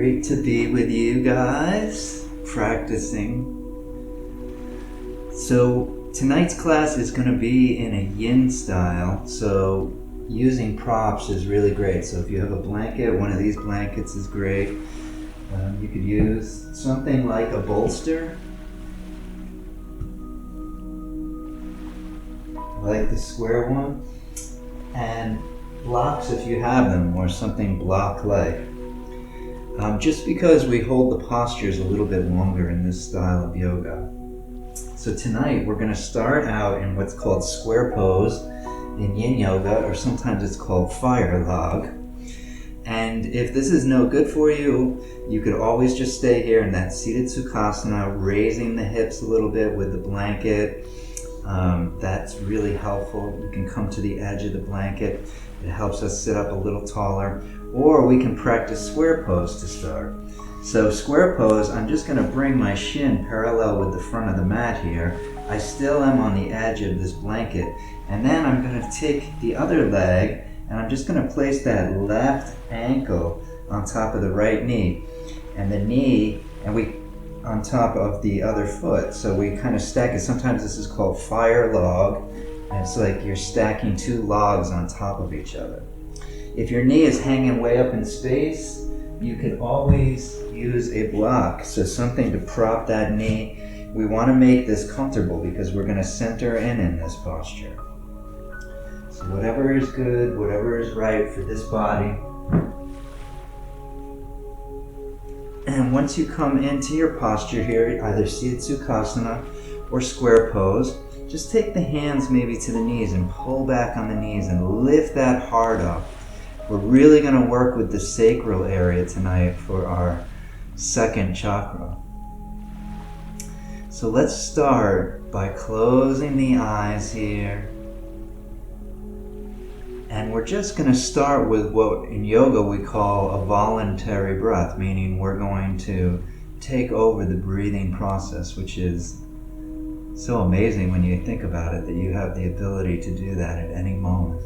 Great to be with you guys, practicing. So tonight's class is going to be in a yin style, so using props is really great. So if you have a blanket, one of these blankets is great. You could use something like a bolster, like the square one, and blocks if you have them, or something block-like. Just because we hold the postures a little bit longer in this style of yoga. So tonight we're going to start out in what's called square pose in yin yoga, or sometimes it's called fire log. And if this is no good for you, you could always just stay here in that seated sukhasana, raising the hips a little bit with the blanket. That's really helpful. You can come to the edge of the blanket. It helps us sit up a little taller. Or we can practice square pose to start. So square pose, I'm just going to bring my shin parallel with the front of the mat here. I still am on the edge of this blanket. And then I'm going to take the other leg and I'm just going to place that left ankle on top of the right knee. And the knee, and we on top of the other foot. So we kind of stack it. Sometimes this is called fire log. And it's like you're stacking two logs on top of each other. If your knee is hanging way up in space, you could always use a block. So something to prop that knee. We want to make this comfortable because we're going to center in this posture. So whatever is good, whatever is right for this body. And once you come into your posture here, either seated sukhasana or square pose, just take the hands maybe to the knees and pull back on the knees and lift that heart up. We're really going to work with the sacral area tonight for our second chakra. So let's start by closing the eyes here. And we're just going to start with what in yoga we call a voluntary breath, meaning we're going to take over the breathing process, which is so amazing when you think about it, that you have the ability to do that at any moment.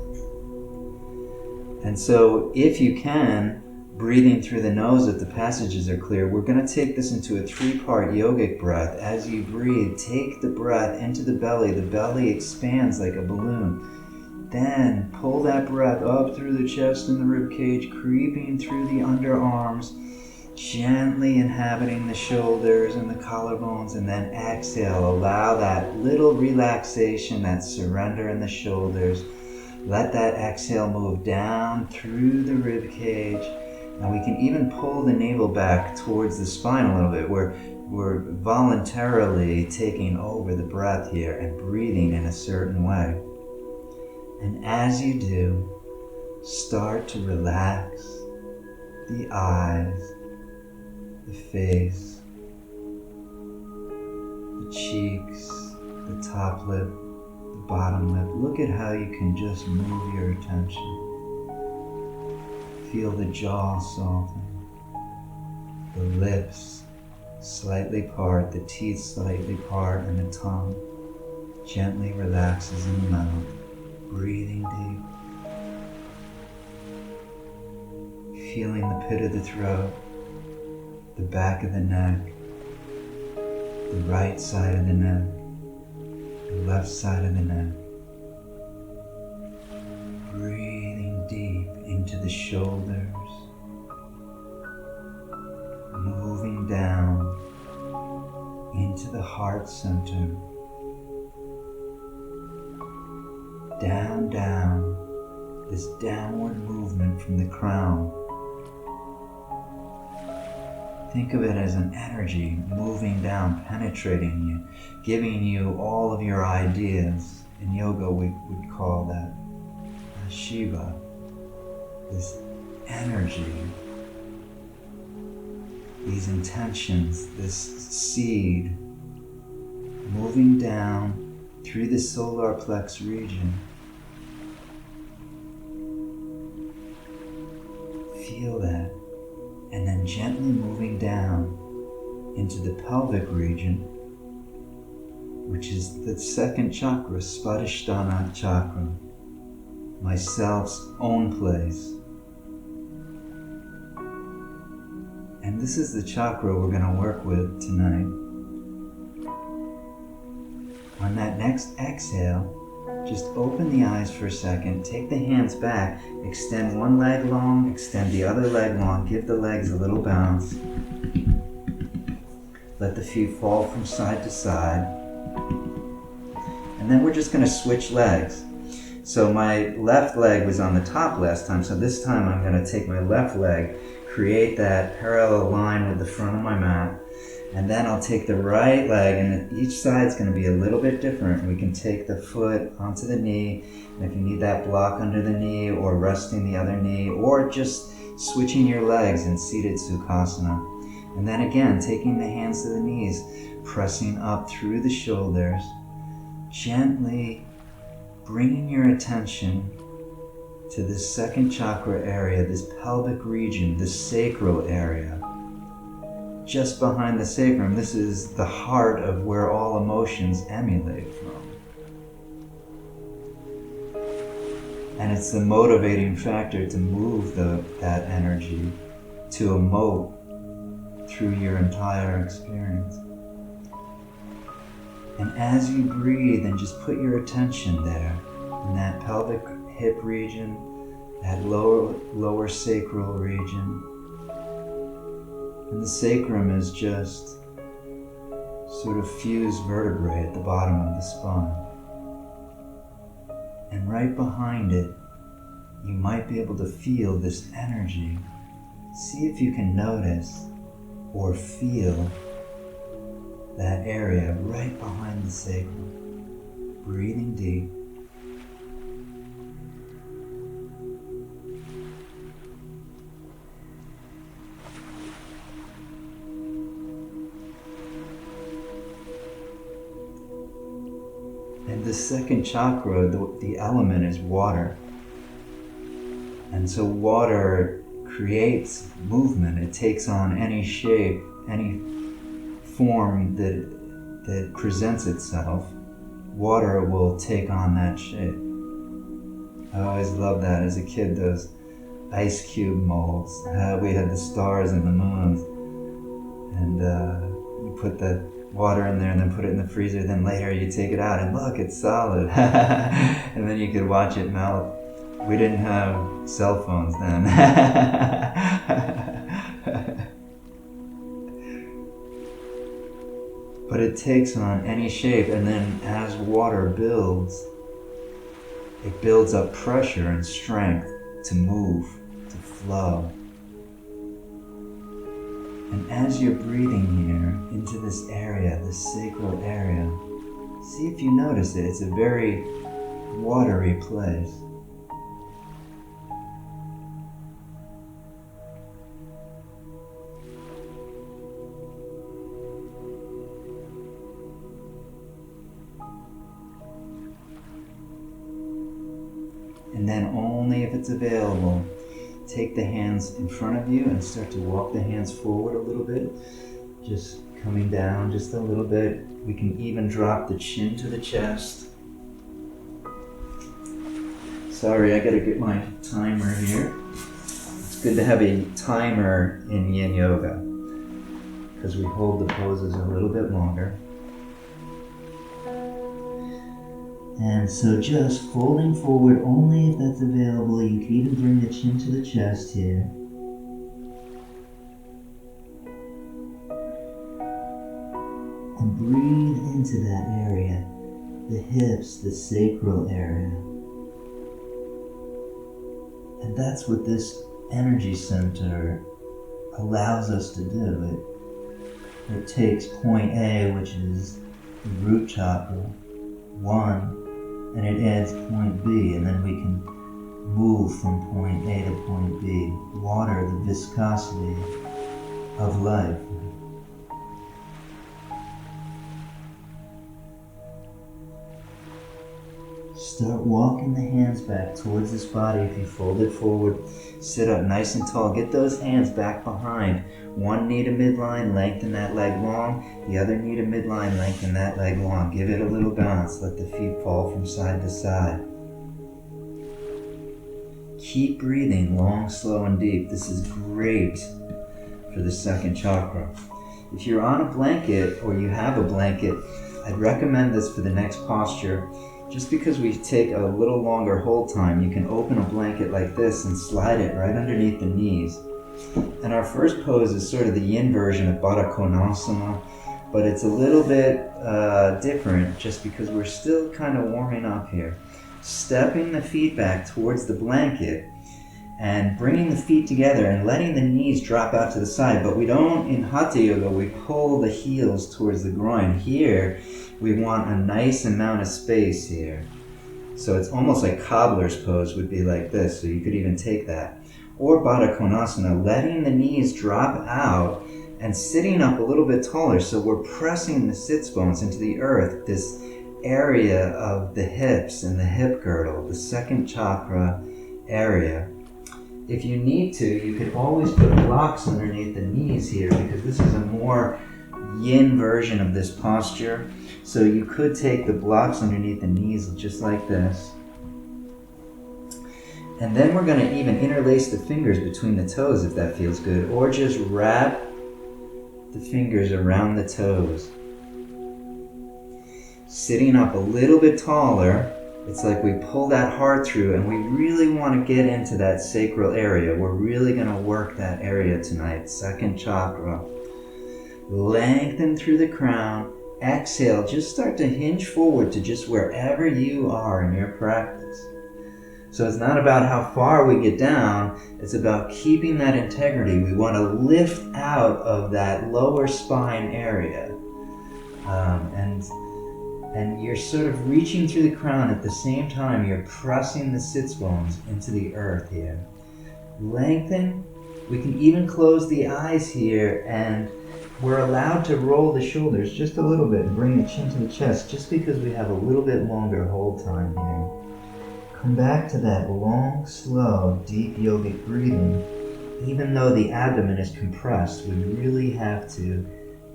And so if you can, breathing through the nose if the passages are clear, we're going to take this into a 3-part yogic breath. As you breathe, take the breath into the belly expands like a balloon. Then pull that breath up through the chest and the rib cage, creeping through the underarms, gently inhabiting the shoulders and the collarbones, and then exhale. Allow that little relaxation, that surrender in the shoulders. Let that exhale move down through the rib cage. And we can even pull the navel back towards the spine a little bit. We're voluntarily taking over the breath here and breathing in a certain way. And as you do, start to relax the eyes, the face, the cheeks, the top lip, the bottom lip. Look at how you can just move your attention. Feel the jaw soften, the lips slightly part, the teeth slightly part, and the tongue gently relaxes in the mouth. Breathing deep. Feeling the pit of the throat, the back of the neck, the right side of the neck, the left side of the neck. Breathing deep into the shoulders, moving down into the heart center. Down, down, this downward movement from the crown. Think of it as an energy moving down, penetrating you, giving you all of your ideas. In yoga we would call that Shiva. This energy, these intentions, this seed moving down through the solar plex region. Feel that, and then gently moving down into the pelvic region, which is the second chakra, Svadhisthana chakra, myself's own place. And And this is the chakra we're going to work with tonight. On that next exhale, just open the eyes for a second, take the hands back, extend one leg long, extend the other leg long, give the legs a little bounce. Let the feet fall from side to side. And then we're just going to switch legs. So my left leg was on the top last time, so this time I'm going to take my left leg, create that parallel line with the front of my mat, and then I'll take the right leg, and each side's going to be a little bit different. We can take the foot onto the knee, and if you need that block under the knee, or resting the other knee, or just switching your legs in seated Sukhasana. And then again, taking the hands to the knees, pressing up through the shoulders, gently bringing your attention to this second chakra area, this pelvic region, this sacral area. Just behind the sacrum, this is the heart of where all emotions emulate from. And it's the motivating factor to move that energy, to emote through your entire experience. And as you breathe and just put your attention there, in that pelvic hip region, that lower sacral region. And the sacrum is just sort of fused vertebrae at the bottom of the spine. And right behind it, you might be able to feel this energy. See if you can notice or feel that area right behind the sacrum. Breathing deep. And the second chakra, the element is water. And so water creates movement. It takes on any shape, any form that presents itself. Water will take on that shape. I always loved that as a kid, those ice cube molds. We had the stars and the moons. And you put the water in there and then put it in the freezer, then later you take it out and look, it's solid. And then you could watch it melt. We didn't have cell phones then. But it takes on any shape, and then as water builds, it builds up pressure and strength to move, to flow. And as you're breathing here into this area, this sacral area, see if you notice it. It's a very watery place. And then only if it's available, take the hands in front of you and start to walk the hands forward a little bit. Just coming down just a little bit. We can even drop the chin to the chest. Sorry, I gotta get my timer here. It's good to have a timer in Yin Yoga because we hold the poses a little bit longer. And so just folding forward only if that's available. You can even bring the chin to the chest here. And breathe into that area, the hips, the sacral area. And that's what this energy center allows us to do. It takes point A, which is the root chakra, 1, and it adds point B, and then we can move from point A to point B. Water, the viscosity of life. Start walking the hands back towards this body. If you fold it forward, sit up nice and tall. Get those hands back behind. One knee to midline, lengthen that leg long. The other knee to midline, lengthen that leg long. Give it a little bounce. Let the feet fall from side to side. Keep breathing long, slow, and deep. This is great for the second chakra. If you're on a blanket or you have a blanket, I'd recommend this for the next posture. Just because we take a little longer hold time, you can open a blanket like this and slide it right underneath the knees. And our first pose is sort of the yin version of Badakonasana, but it's a little bit different just because we're still kind of warming up here. Stepping the feet back towards the blanket and bringing the feet together and letting the knees drop out to the side. But we don't, in Hatha Yoga, we pull the heels towards the groin. Here, we want a nice amount of space here. So it's almost like cobbler's pose would be like this, so you could even take that. Or Badakonasana, letting the knees drop out and sitting up a little bit taller, so we're pressing the sits bones into the earth, this area of the hips and the hip girdle, the second chakra area. If you need to, you could always put blocks underneath the knees here, because this is a more yin version of this posture. So you could take the blocks underneath the knees just like this. And then we're going to even interlace the fingers between the toes if that feels good, or just wrap the fingers around the toes. Sitting up a little bit taller, it's like we pull that heart through and we really want to get into that sacral area. We're really going to work that area tonight, second chakra. Lengthen through the crown. Exhale, just start to hinge forward to just wherever you are in your practice. So it's not about how far we get down, it's about keeping that integrity. We want to lift out of that lower spine area. And you're sort of reaching through the crown at the same time you're pressing the sits bones into the earth here. Lengthen. We can even close the eyes here, and we're allowed to roll the shoulders just a little bit and bring the chin to the chest just because we have a little bit longer hold time here. Come back to that long, slow, deep yogic breathing. Even though the abdomen is compressed, we really have to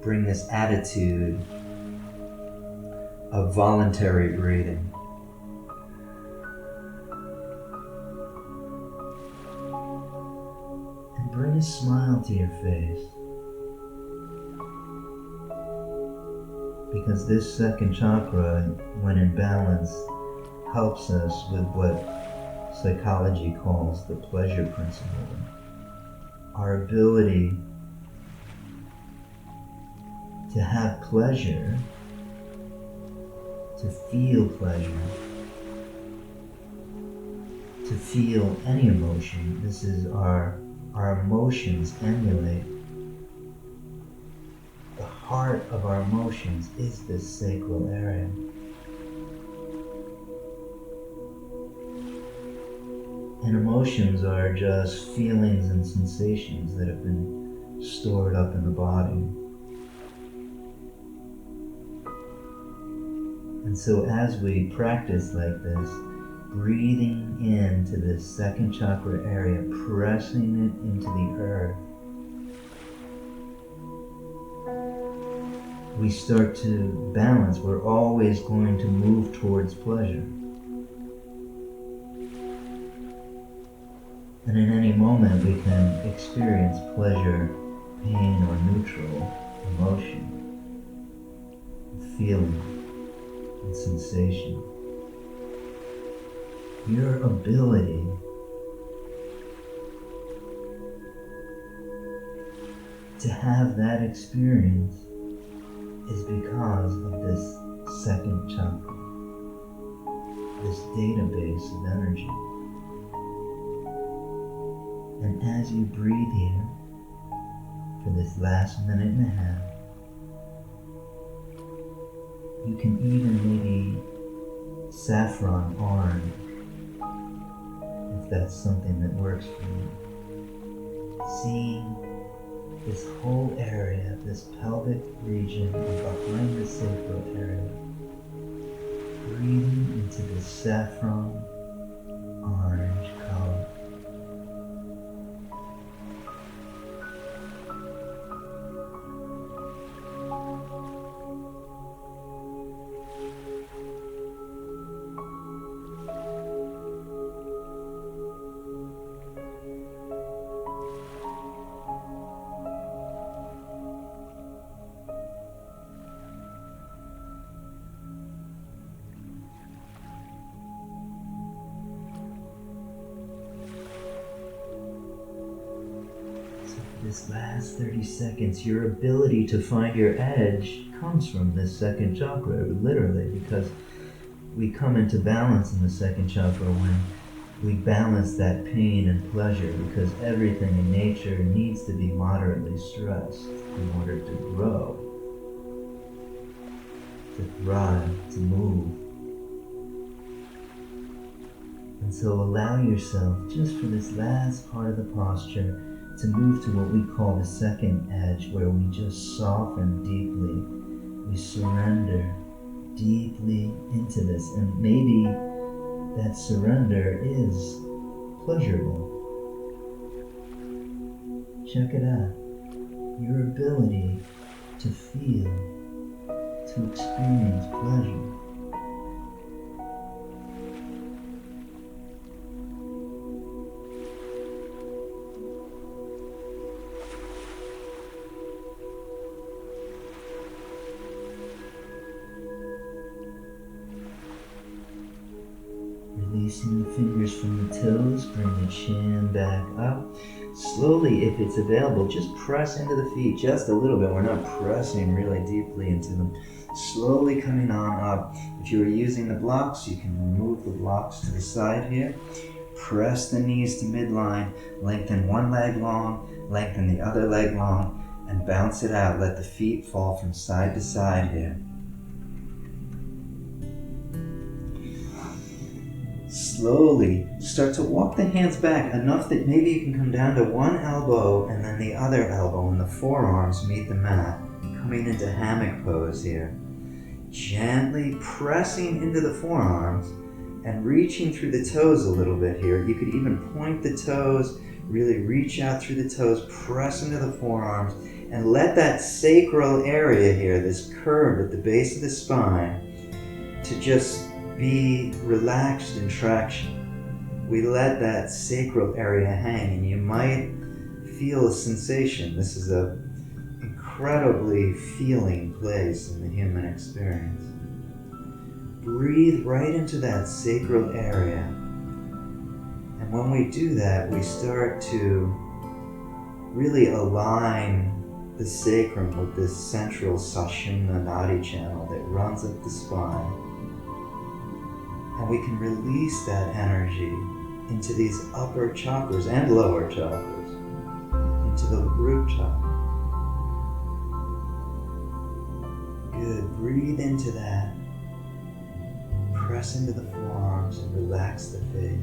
bring this attitude of voluntary breathing. And bring a smile to your face. Because this second chakra, when in balance, helps us with what psychology calls the pleasure principle. Our ability to have pleasure, to feel pleasure, to feel any emotion. This is our emotions emulate. The heart of our emotions is this sacral area. And emotions are just feelings and sensations that have been stored up in the body. And so as we practice like this, breathing into this second chakra area, pressing it into the earth, we start to balance. We're always going to move towards pleasure. And in any moment we can experience pleasure, pain, or neutral emotion, feeling, and sensation. Your ability to have that experience is because of this second chakra, this database of energy. And as you breathe here for this last minute and a half, you can even maybe saffron orange, if that's something that works for you. Seeing this whole area, this pelvic region behind the sacral area, breathing into the saffron orange color. this last 30 seconds, your ability to find your edge comes from this second chakra, literally, because we come into balance in the second chakra when we balance that pain and pleasure, because everything in nature needs to be moderately stressed in order to grow, to thrive, to move. And so allow yourself, just for this last part of the posture, to move to what we call the second edge, where we just soften deeply. We surrender deeply into this, and maybe that surrender is pleasurable. Check it out. Your ability to feel, to experience pleasure. Releasing the fingers from the toes, bring the chin back up. Slowly, if it's available, just press into the feet just a little bit. We're not pressing really deeply into them. Slowly coming on up. If you are using the blocks, you can remove the blocks to the side here. Press the knees to midline. Lengthen one leg long, lengthen the other leg long, and bounce it out. Let the feet fall from side to side here. Slowly start to walk the hands back enough that maybe you can come down to one elbow and then the other elbow, and the forearms meet the mat. Coming into hammock pose here. Gently pressing into the forearms and reaching through the toes a little bit here. You could even point the toes, really reach out through the toes, press into the forearms, and let that sacral area here, this curve at the base of the spine, to just be relaxed in traction. We let that sacral area hang, and you might feel a sensation. This is an incredibly feeling place in the human experience. Breathe right into that sacral area. And when we do that, we start to really align the sacrum with this central Sushumna Nadi channel that runs up the spine. And we can release that energy into these upper chakras and lower chakras, into the root chakra. Good. Breathe into that. Press into the forearms and relax the face.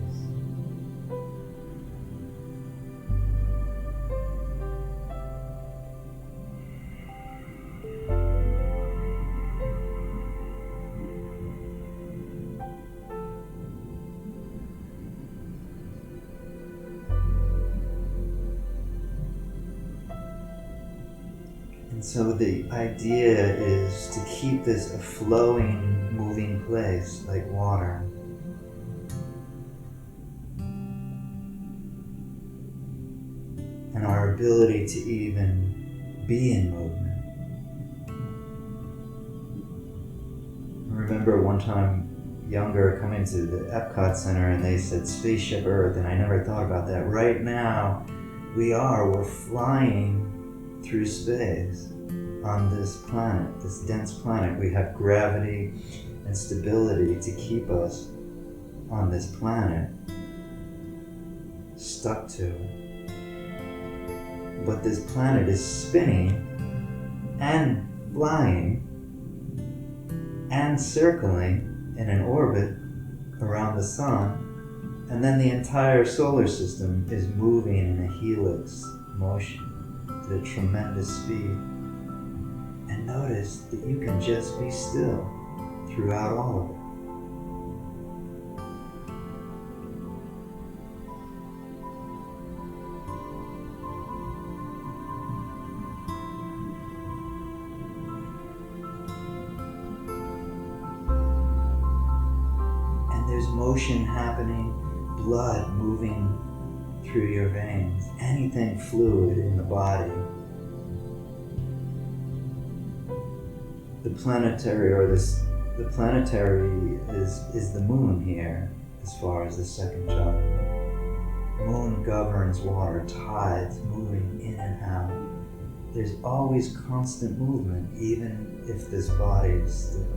And so the idea is to keep this a flowing, moving place like water. And our ability to even be in movement. I remember one time younger coming to the Epcot Center and they said Spaceship Earth, and I never thought about that. Right now, we're flying through space on this planet, this dense planet. We have gravity and stability to keep us on this planet, stuck to it. But this planet is spinning and flying and circling in an orbit around the sun, and then the entire solar system is moving in a helix motion at a tremendous speed. And notice that you can just be still throughout all of it. And there's motion happening, blood moving through your veins, anything fluid in the body. The planetary is the moon here, as far as the second chakra. Moon governs water, tides moving in and out. There's always constant movement, even if this body is still.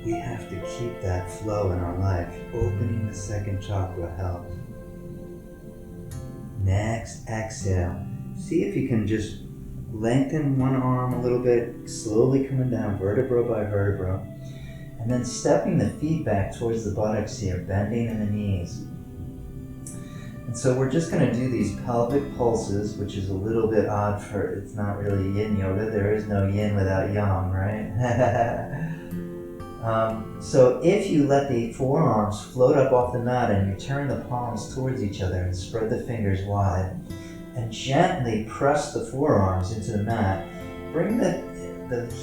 We have to keep that flow in our life. Opening the second chakra helps. Next, exhale. See if you can just lengthen one arm a little bit, slowly coming down vertebra by vertebra, and then stepping the feet back towards the buttocks here, bending in the knees. And so we're just going to do these pelvic pulses, which is a little bit odd for, it's not really yin yoga. There is no yin without yang, right? So if you let the forearms float up off the mat and you turn the palms towards each other and spread the fingers wide and gently press the forearms into the mat, bring the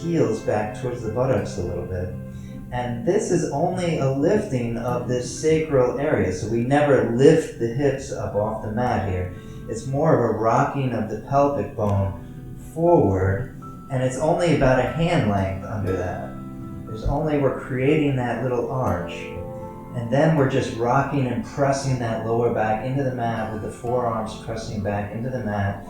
heels back towards the buttocks a little bit. And this is only a lifting of this sacral area, so we never lift the hips up off the mat here. It's more of a rocking of the pelvic bone forward, and it's only about a hand length under that. We're creating that little arch. And then we're just rocking and pressing that lower back into the mat with the forearms pressing back into the mat.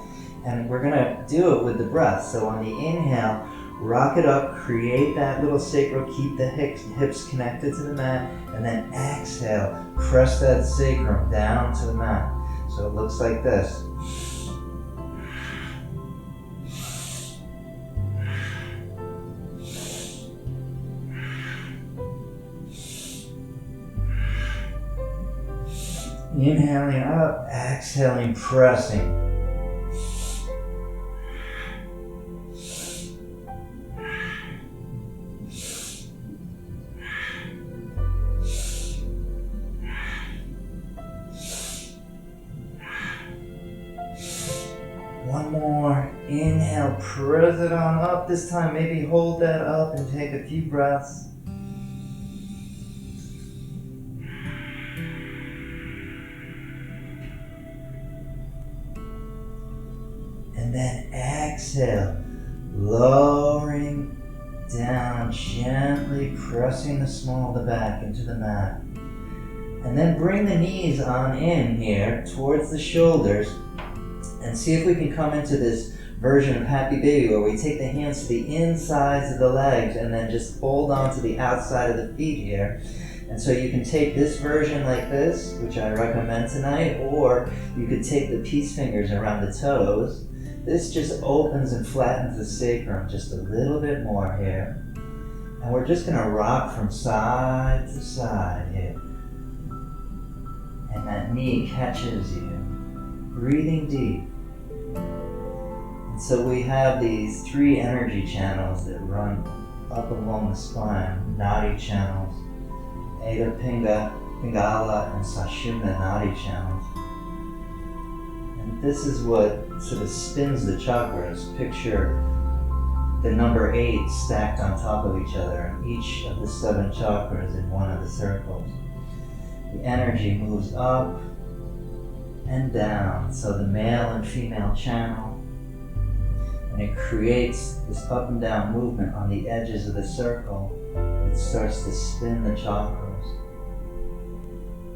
And we're gonna do it with the breath. So on the inhale, rock it up, create that little sacral, keep the hips connected to the mat, and then exhale, press that sacrum down to the mat. So it looks like this. Inhaling up, exhaling, pressing. One more. Inhale, press it on up. This time maybe hold that up and take a few breaths. And then exhale, lowering down, gently pressing the small of the back into the mat. And then bring the knees on in here towards the shoulders and see if we can come into this version of Happy Baby where we take the hands to the insides of the legs and then just hold on to the outside of the feet here. And so you can take this version like this, which I recommend tonight, or you could take the peace fingers around the toes. This just opens and flattens the sacrum just a little bit more here. And we're just gonna rock from side to side here. And that knee catches you. Breathing deep. And so we have these three energy channels that run up along the spine, nadi channels, Eda Pingala and Sushumna nadi channels. And this is what sort of spins the chakras. Picture the number 8 stacked on top of each other, and each of the 7 chakras in one of the circles. The energy moves up and down, so the male and female channel, and it creates this up and down movement on the edges of the circle. It starts to spin the chakras.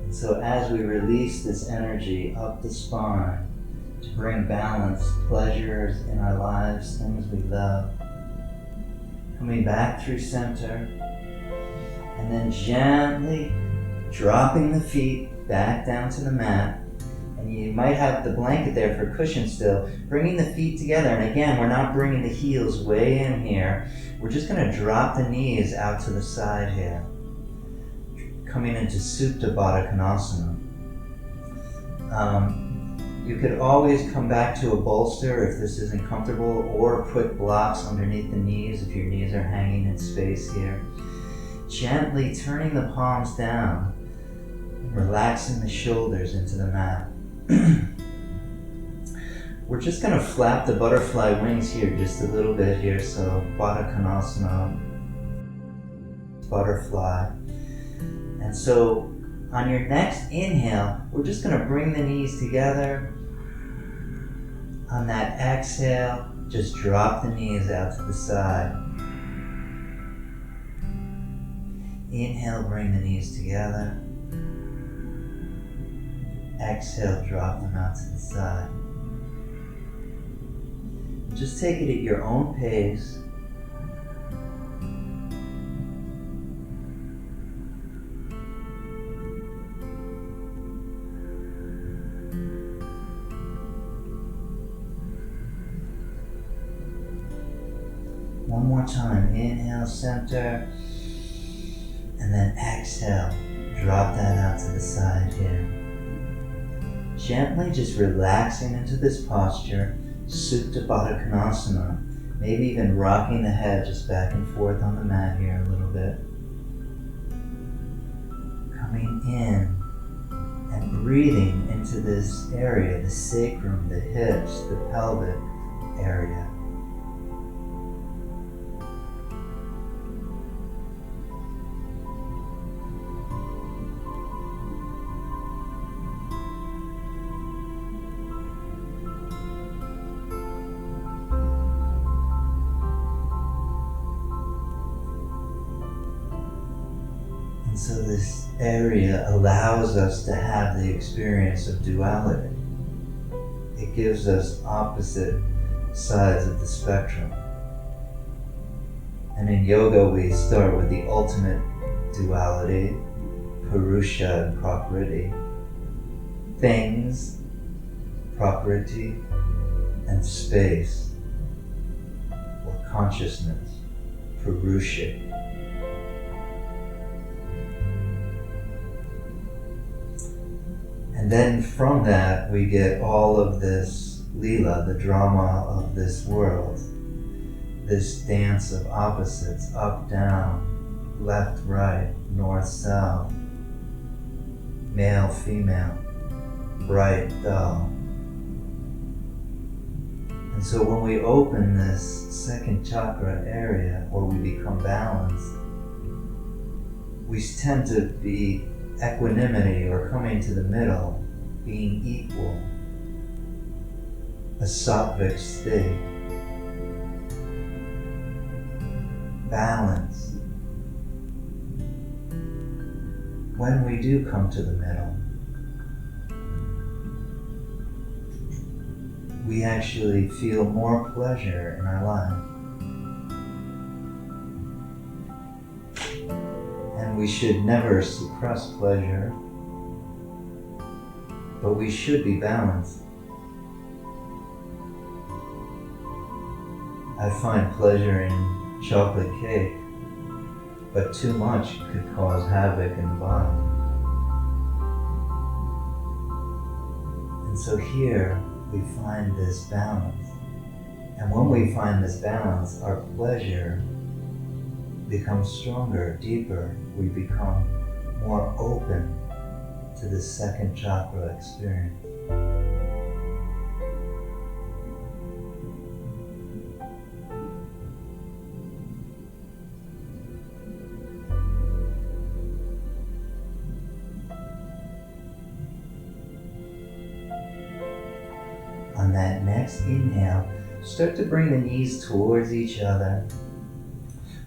And so as we release this energy up the spine to bring balance, pleasures in our lives, things we love, coming back through center, and then gently dropping the feet back down to the mat. And you might have the blanket there for cushion still, bringing the feet together. And again, we're not bringing the heels way in here. We're just going to drop the knees out to the side here. Coming into Supta Badaknasana. You could always come back to a bolster if this isn't comfortable, or put blocks underneath the knees if your knees are hanging in space here. Gently turning the palms down, relaxing the shoulders into the mat. We're just going to flap the butterfly wings here just a little bit here, so Badakonasana, butterfly. And so on your next inhale, we're just going to bring the knees together. On that exhale, just drop the knees out to the side. Inhale, bring the knees together. Exhale, drop them out to the side. Just take it at your own pace. One more time. Inhale, center. And then exhale. Drop that out to the side here. Gently just relaxing into this posture. Supta Badaknasana. Maybe even rocking the head just back and forth on the mat here a little bit. Coming in and breathing into this area, the sacrum, the hips, the pelvic area. And so this area allows us to have the experience of duality. It gives us opposite sides of the spectrum. And in yoga we start with the ultimate duality, Purusha and Prakriti. Things, Prakriti, and space, or consciousness, Purusha. And then from that we get all of this lila, the drama of this world, this dance of opposites, up, down, left, right, north, south, male, female, bright, dull. And so when we open this second chakra area, or we become balanced, we tend to be equanimity, or coming to the middle, being equal, a sattvic state, balance. When we do come to the middle, we actually feel more pleasure in our life. And we should never suppress pleasure, but we should be balanced. I find pleasure in chocolate cake, but too much could cause havoc in the body. And so here we find this balance. And when we find this balance, our pleasure becomes stronger, deeper. We become more open to the second chakra experience. On that next inhale, start to bring the knees towards each other.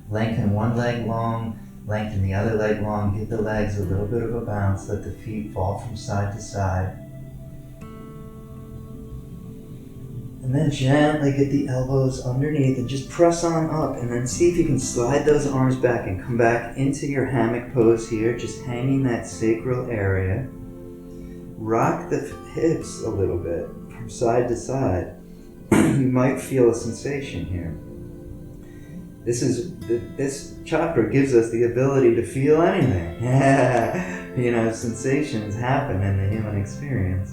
Lengthen one leg long, lengthen the other leg long, give the legs a little bit of a bounce, let the feet fall from side to side. And then gently get the elbows underneath and just press on up, and then see if you can slide those arms back and come back into your hammock pose here, just hanging that sacral area. Rock the hips a little bit from side to side. You might feel a sensation here. This chakra gives us the ability to feel anything. Sensations happen in the human experience.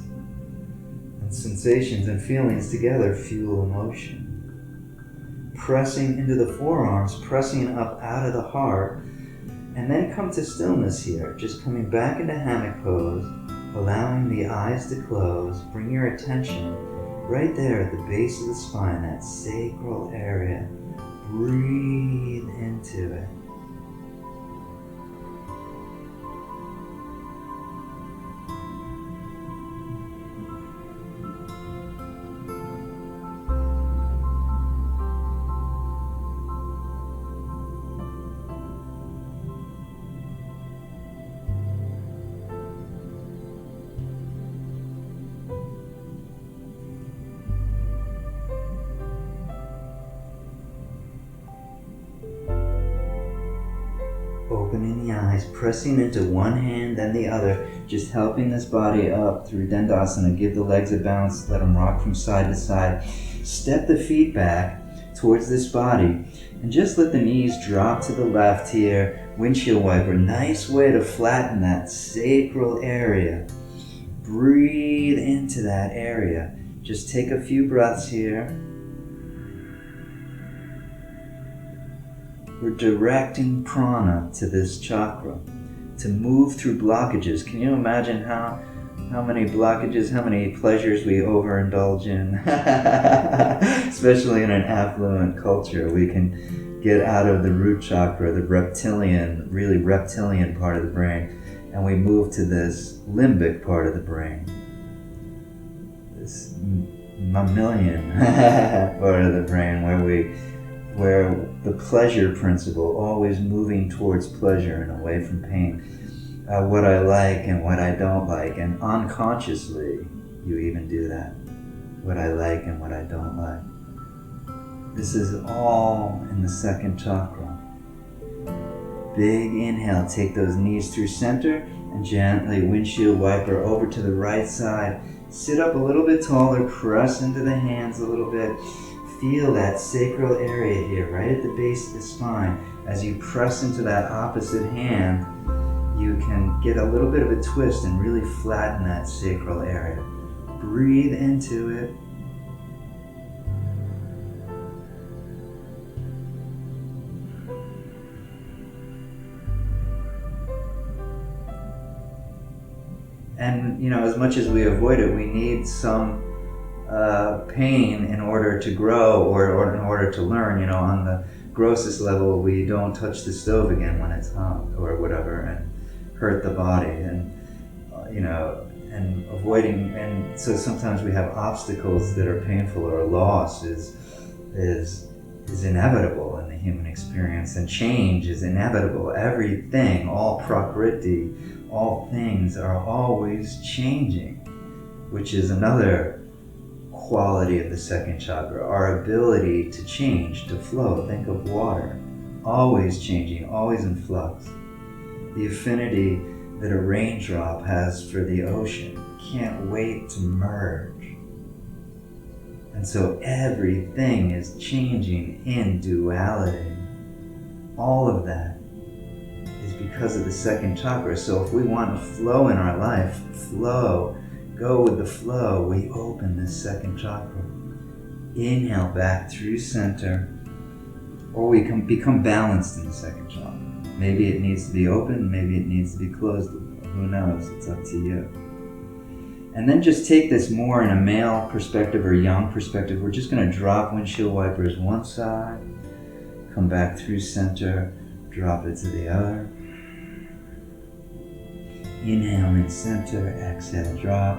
And sensations and feelings together fuel emotion. Pressing into the forearms, pressing up out of the heart, and then come to stillness here. Just coming back into hammock pose, allowing the eyes to close. Bring your attention right there at the base of the spine, that sacral area. Breathe into it. Opening the eyes, pressing into one hand then the other, just helping this body up through Dandasana. Give the legs a bounce, let them rock from side to side. Step the feet back towards this body and just let the knees drop to the left here. Windshield wiper, nice way to flatten that sacral area. Breathe into that area. Just take a few breaths here. We're directing prana to this chakra to move through blockages. Can you imagine how many blockages, how many pleasures we overindulge in? Especially in an affluent culture, we can get out of the root chakra, the reptilian, really reptilian part of the brain, and we move to this limbic part of the brain, this mammalian part of the brain, where the pleasure principle, always moving towards pleasure and away from pain. What I like and what I don't like, and unconsciously you even do that. What I like and what I don't like. This is all in the second chakra. Big inhale, take those knees through center and gently windshield wiper over to the right side. Sit up a little bit taller, press into the hands a little bit. Feel that sacral area here, right at the base of the spine. As you press into that opposite hand, you can get a little bit of a twist and really flatten that sacral area. Breathe into it. And, as much as we avoid it, we need some pain in order to grow or in order to learn. On the grossest level, we don't touch the stove again when it's hot or whatever and hurt the body, and and avoiding, and so sometimes we have obstacles that are painful, or loss is inevitable in the human experience, and change is inevitable. Everything, all prakriti, all things are always changing, which is another quality of the second chakra, our ability to change, to flow. Think of water, always changing, always in flux. The affinity that a raindrop has for the ocean can't wait to merge. And so everything is changing in duality. All of that is because of the second chakra. So if we want to flow in our life, go with the flow, we open this second chakra. Inhale back through center, or we can become balanced in the second chakra. Maybe it needs to be open, maybe it needs to be closed. Who knows? It's up to you. And then just take this more in a male perspective or young perspective. We're just going to drop windshield wipers one side, come back through center, drop it to the other. Inhale in center, exhale, drop.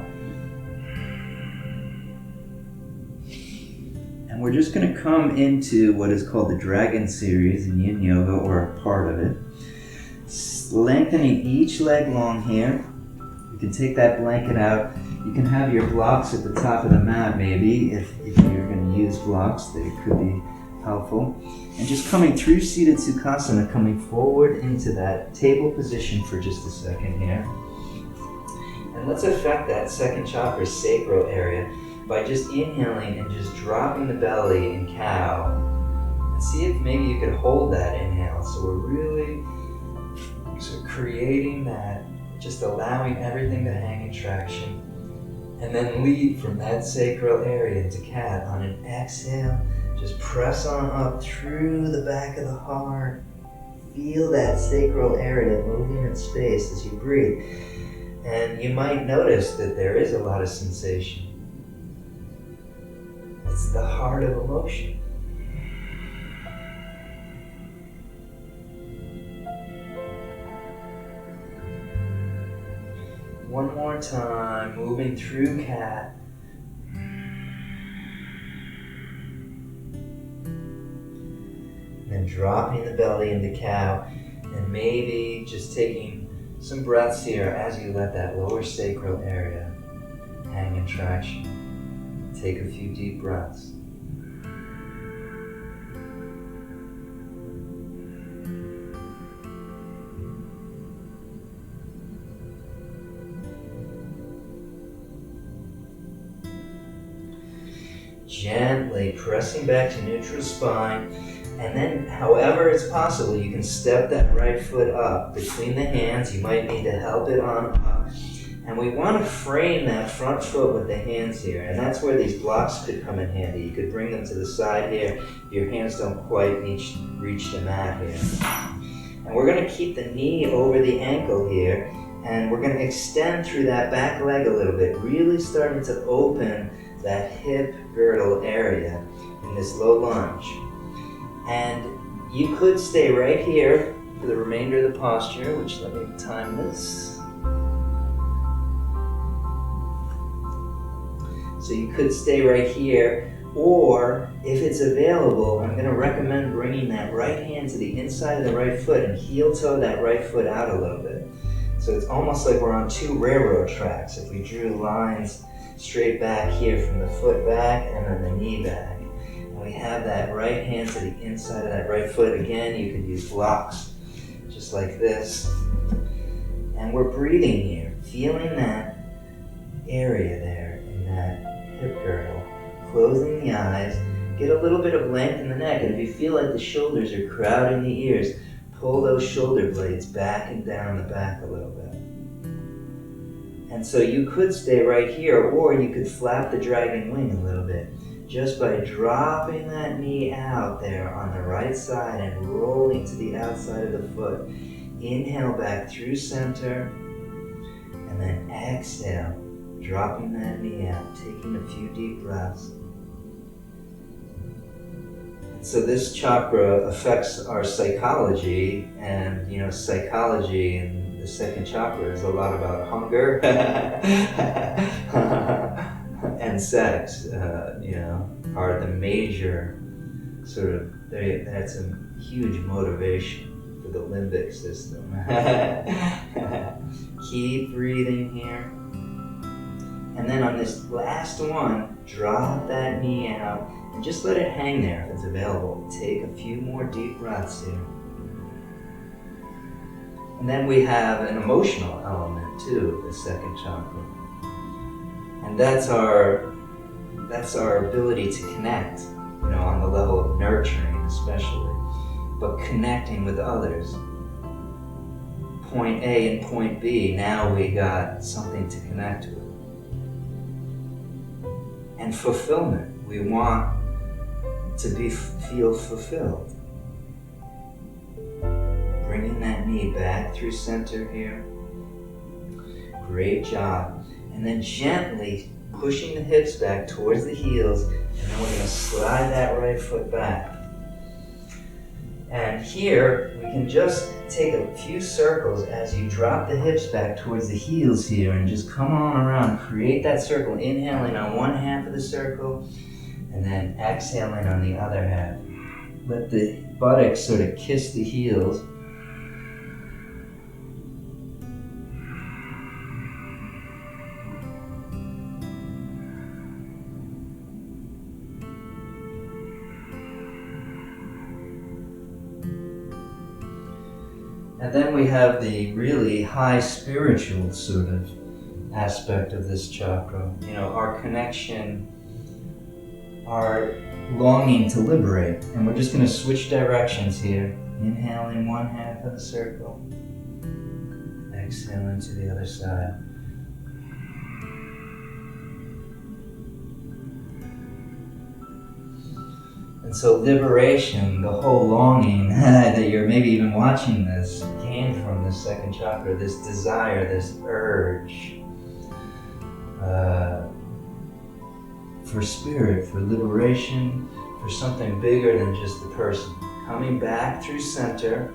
And we're just going to come into what is called the Dragon Series in Yin Yoga, or a part of it. Lengthening each leg long here. You can take that blanket out. You can have your blocks at the top of the mat maybe, if you're going to use blocks. They could be helpful. And just coming through seated Sukhasana, coming forward into that table position for just a second here. And let's affect that second chakra sacral area by just inhaling and just dropping the belly in cow. And see if maybe you could hold that inhale. So we're really creating that, just allowing everything to hang in traction. And then lead from that sacral area into cat. On an exhale, just press on up through the back of the heart. Feel that sacral area moving in space as you breathe. And you might notice that there is a lot of sensation. It's the heart of emotion. One more time, moving through cat. Then dropping the belly into cow, and maybe just taking some breaths here as you let that lower sacral area hang in traction. Take a few deep breaths. Gently pressing back to neutral spine. And then, however it's possible, you can step that right foot up between the hands. You might need to help it on up. And we want to frame that front foot with the hands here. And that's where these blocks could come in handy. You could bring them to the side here. Your hands don't quite reach the mat here. And we're going to keep the knee over the ankle here. And we're going to extend through that back leg a little bit, really starting to open that hip girdle area in this low lunge. And you could stay right here for the remainder of the posture, which let me time this. So you could stay right here, or if it's available, I'm going to recommend bringing that right hand to the inside of the right foot and heel toe that right foot out a little bit. So it's almost like we're on two railroad tracks. If we drew lines straight back here from the foot back and then the knee back. And we have that right hand to the inside of that right foot. Again, you could use blocks just like this. And we're breathing here, feeling that area there in that hip girdle. Closing the eyes, get a little bit of length in the neck. And if you feel like the shoulders are crowding the ears, pull those shoulder blades back and down the back a little bit. And so you could stay right here, or you could flap the dragon wing a little bit, just by dropping that knee out there on the right side and rolling to the outside of the foot. Inhale back through center, and then exhale, dropping that knee out, taking a few deep breaths. So this chakra affects our psychology, and psychology in the second chakra is a lot about hunger and sex. Are the major sort of, that's a huge motivation for the limbic system. Keep breathing here. And then on this last one, drop that knee out and just let it hang there if it's available. Take a few more deep breaths here. And then we have an emotional element too, the second chakra. And that's our ability to connect, on the level of nurturing especially, but connecting with others. Point A and point B, now we got something to connect with. And fulfillment, we want to feel fulfilled. Bringing that knee back through center here. Great job. And then gently pushing the hips back towards the heels, and then we're going to slide that right foot back. And here, we can just take a few circles as you drop the hips back towards the heels here, and just come on around, create that circle, inhaling on one half of the circle, and then exhaling on the other half. Let the buttocks sort of kiss the heels. And then we have the really high spiritual sort of aspect of this chakra. Our connection, our longing to liberate. And we're just going to switch directions here. Inhaling one half of the circle. Exhaling to the other side. And so liberation, the whole longing that you're maybe even watching this, came from the second chakra, this desire, this urge for spirit, for liberation, for something bigger than just the person. Coming back through center.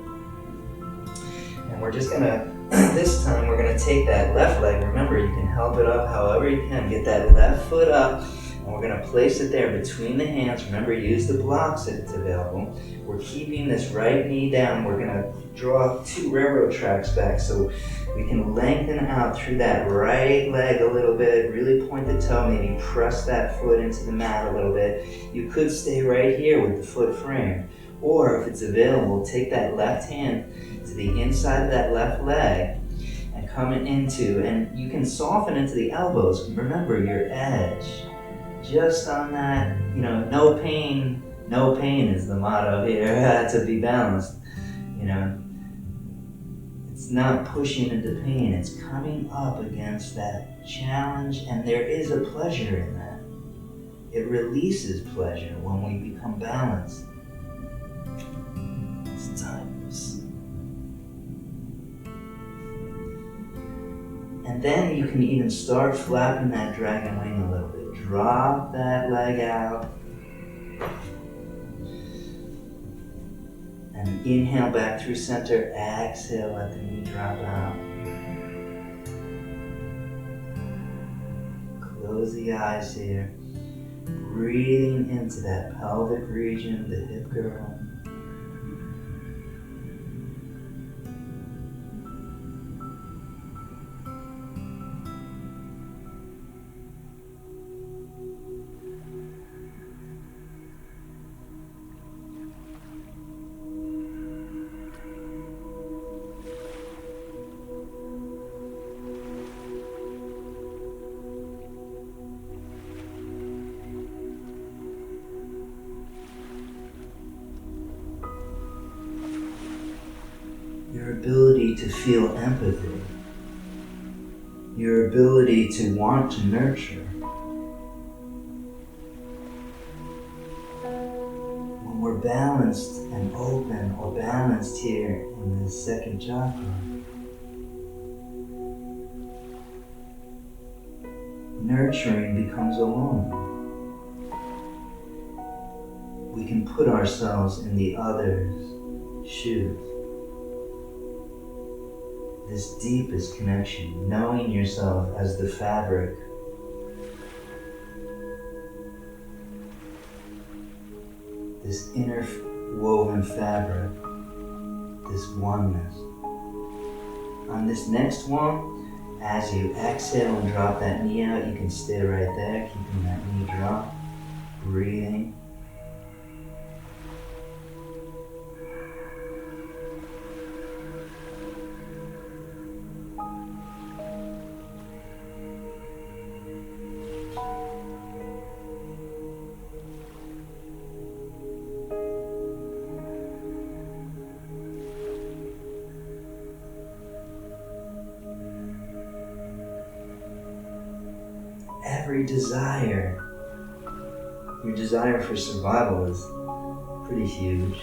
And we're just gonna, this time we're gonna take that left leg. Remember, you can help it up however you can. Get that left foot up. And we're going to place it there between the hands. Remember, use the blocks if it's available. We're keeping this right knee down. We're going to draw two railroad tracks back so we can lengthen out through that right leg a little bit. Really point the toe, maybe press that foot into the mat a little bit. You could stay right here with the foot framed. Or if it's available, take that left hand to the inside of that left leg and come into, and you can soften into the elbows. Remember your edge. just on that, no pain is the motto here, to be balanced. It's not pushing into pain, it's coming up against that challenge, and there is a pleasure in that. It releases pleasure when we become balanced. It's timeless. And then you can even start flapping that dragon wing a little bit. Drop that leg out. And inhale back through center. Exhale, let the knee drop out. Close the eyes here. Breathing into that pelvic region, the hip girdle. Your ability to feel empathy, your ability to want to nurture. When we're balanced and open or balanced here in the second chakra, nurturing becomes alone. We can put ourselves in the other's shoes. This deepest connection, knowing yourself as the fabric, this interwoven fabric, this oneness. On this next one, as you exhale and drop that knee out, you can stay right there, keeping that knee dropped, breathing. Every desire, your desire for survival is pretty huge,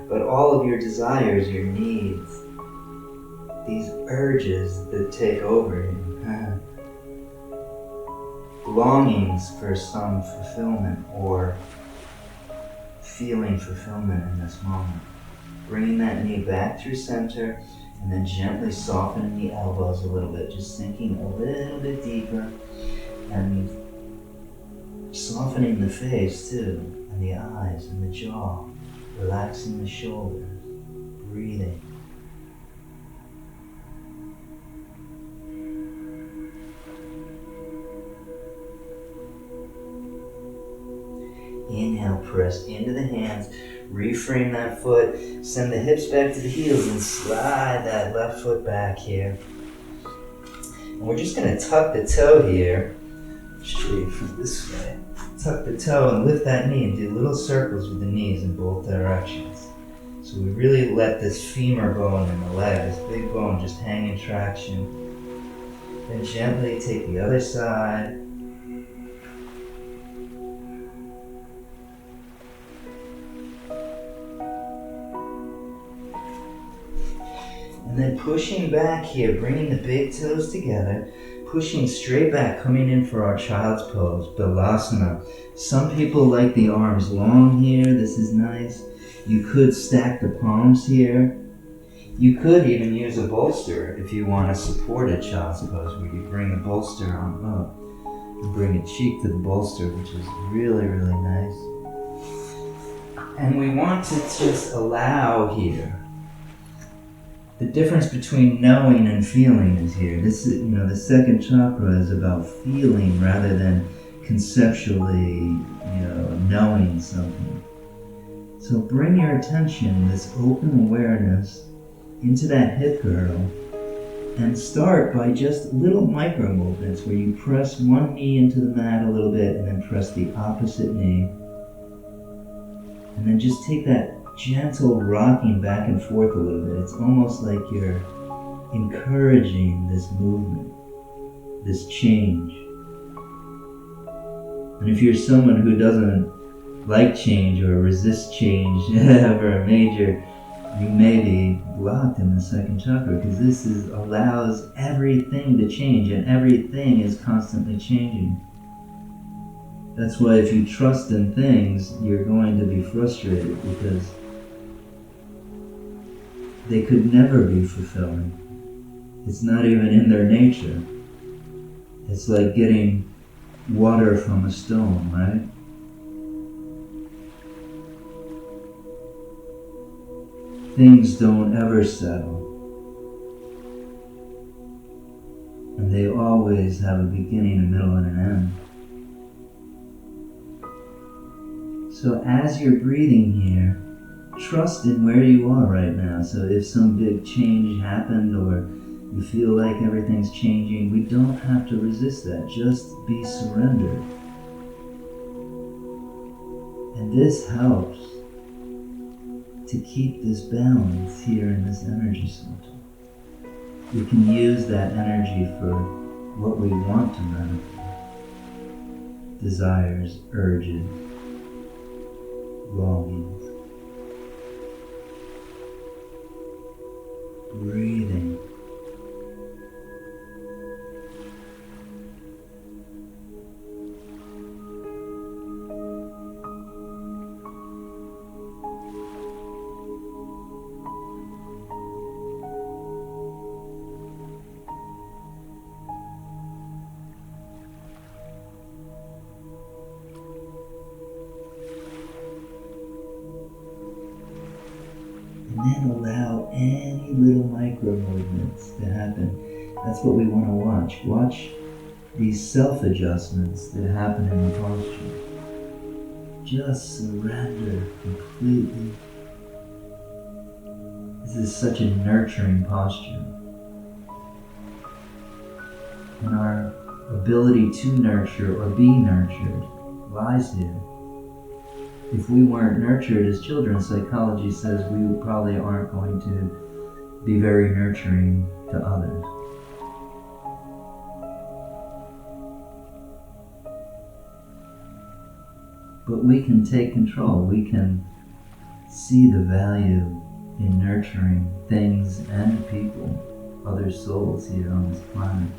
but all of your desires, your needs, these urges that take over you, longings for some fulfillment or feeling fulfillment in this moment. Bringing that knee back through center and then gently softening the elbows a little bit, just sinking a little bit deeper. And softening the face too, and the eyes and the jaw, relaxing the shoulders, breathing. Inhale, press into the hands, reframe that foot, send the hips back to the heels and slide that left foot back here. And we're just going to tuck the toe here. Straight from this way. Tuck the toe and lift that knee and do little circles with the knees in both directions. So we really let this femur bone in the leg, this big bone, just hang in traction. Then gently take the other side. And then pushing back here, bringing the big toes together. Pushing straight back, coming in for our child's pose, Bilasana. Some people like the arms long here, this is nice. You could stack the palms here. You could even use a bolster if you want to support a child's pose, where you bring the bolster on up. You bring a cheek to the bolster, which is really, really nice. And we want to just allow here. The difference between knowing and feeling is here. This is, the second chakra is about feeling rather than conceptually, knowing something. So bring your attention, this open awareness, into that hip girdle, And start by just little micro movements where you press one knee into the mat a little bit and then press the opposite knee. And then just take that gentle rocking back and forth a little bit. It's almost like you're encouraging this movement, this change. And if you're someone who doesn't like change or resist change ever major, you may be blocked in the second chakra, because this allows everything to change, and everything is constantly changing. That's why if you trust in things, you're going to be frustrated, because they could never be fulfilling. It's not even in their nature. It's like getting water from a stone, right? Things don't ever settle. And they always have a beginning, a middle, and an end. So as you're breathing here, trust in where you are right now. So if some big change happened or you feel like everything's changing, we don't have to resist that. Just be surrendered. And this helps to keep this balance here in this energy center. We can use that energy for what we want to manifest. Desires, urges, longings. Breathing. And then allow any little micro movements to happen. That's what we want to watch. Watch these self-adjustments that happen in the posture. Just surrender completely. This is such a nurturing posture. And our ability to nurture or be nurtured lies here. If we weren't nurtured as children, psychology says we probably aren't going to be very nurturing to others. But we can take control. We can see the value in nurturing things and people, other souls here on this planet.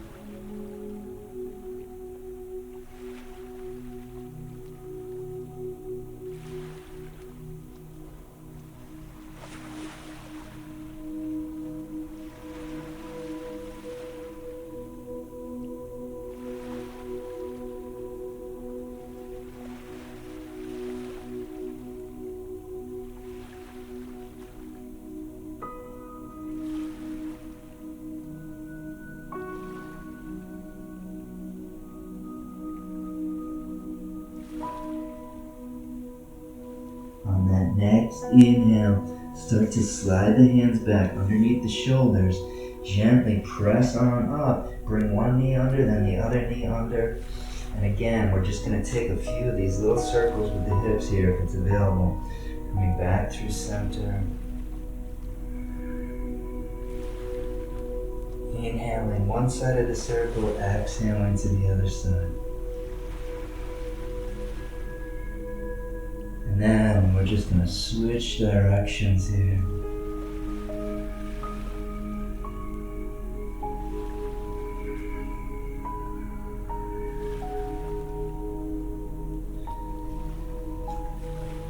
On that next inhale, start to slide the hands back underneath the shoulders. Gently press on up. Bring one knee under, then the other knee under. And again, we're just going to take a few of these little circles with the hips here if it's available. Coming back through center. Inhaling one side of the circle, exhaling to the other side. And then we're just going to switch directions here.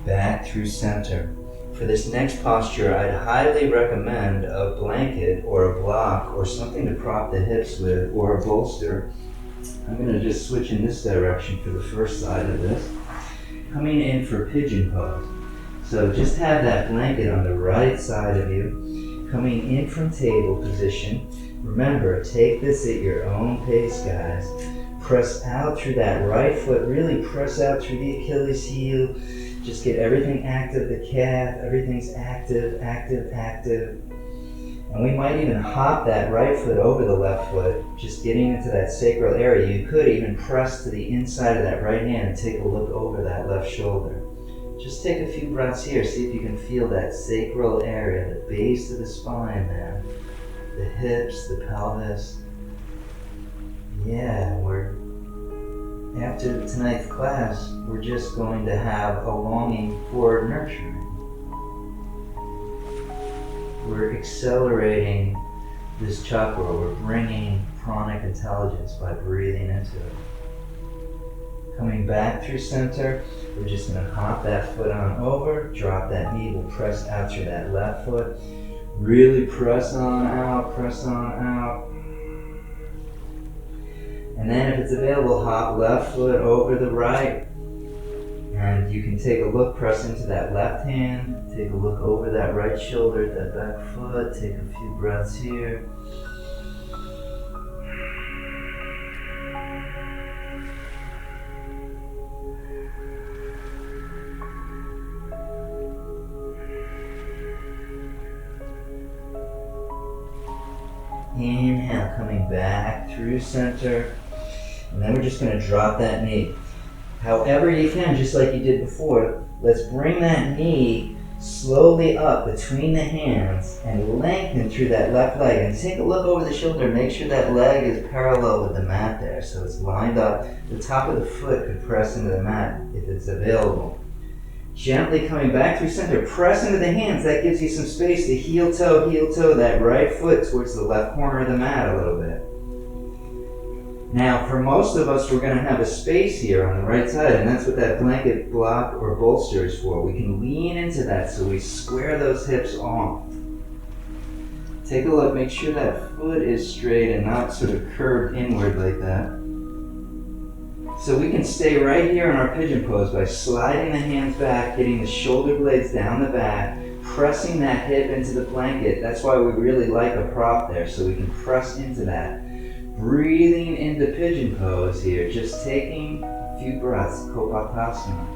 Back through center. For this next posture, I'd highly recommend a blanket or a block or something to prop the hips with, or a bolster. I'm going to just switch in this direction for the first side of this. Coming in for Pigeon Pose. So just have that blanket on the right side of you. Coming in from table position. Remember, take this at your own pace, guys. Press out through that right foot. Really press out through the Achilles heel. Just get everything active, the calf, everything's active, active, active. And we might even hop that right foot over the left foot, just getting into that sacral area. You could even press to the inside of that right hand and take a look over that left shoulder. Just take a few breaths here. See if you can feel that sacral area, the base of the spine there. The hips, the pelvis. Yeah, after tonight's class, we're just going to have a longing for nurturing. We're accelerating this chakra. We're bringing pranic intelligence by breathing into it. Coming back through center, we're just going to hop that foot on over, drop that knee, we'll press out through that left foot. Really press on out, press on out. And then if it's available, hop left foot over the right. And you can take a look, press into that left hand, take a look over that right shoulder, that back foot, take a few breaths here. Inhale, coming back through center. And then we're just going to drop that knee. However you can, just like you did before, let's bring that knee slowly up between the hands and lengthen through that left leg. And take a look over the shoulder. Make sure that leg is parallel with the mat there, so it's lined up. The top of the foot could press into the mat if it's available. Gently coming back through center, press into the hands. That gives you some space to heel toe, that right foot towards the left corner of the mat a little bit. Now, for most of us, we're going to have a space here on the right side, and that's what that blanket block or bolster is for. We can lean into that so we square those hips off. Take a look, make sure that foot is straight and not sort of curved inward like that. So we can stay right here in our pigeon pose by sliding the hands back, getting the shoulder blades down the back, pressing that hip into the blanket. That's why we really like a prop there, so we can press into that. Breathing into pigeon pose here, just taking a few breaths, Badakonasana.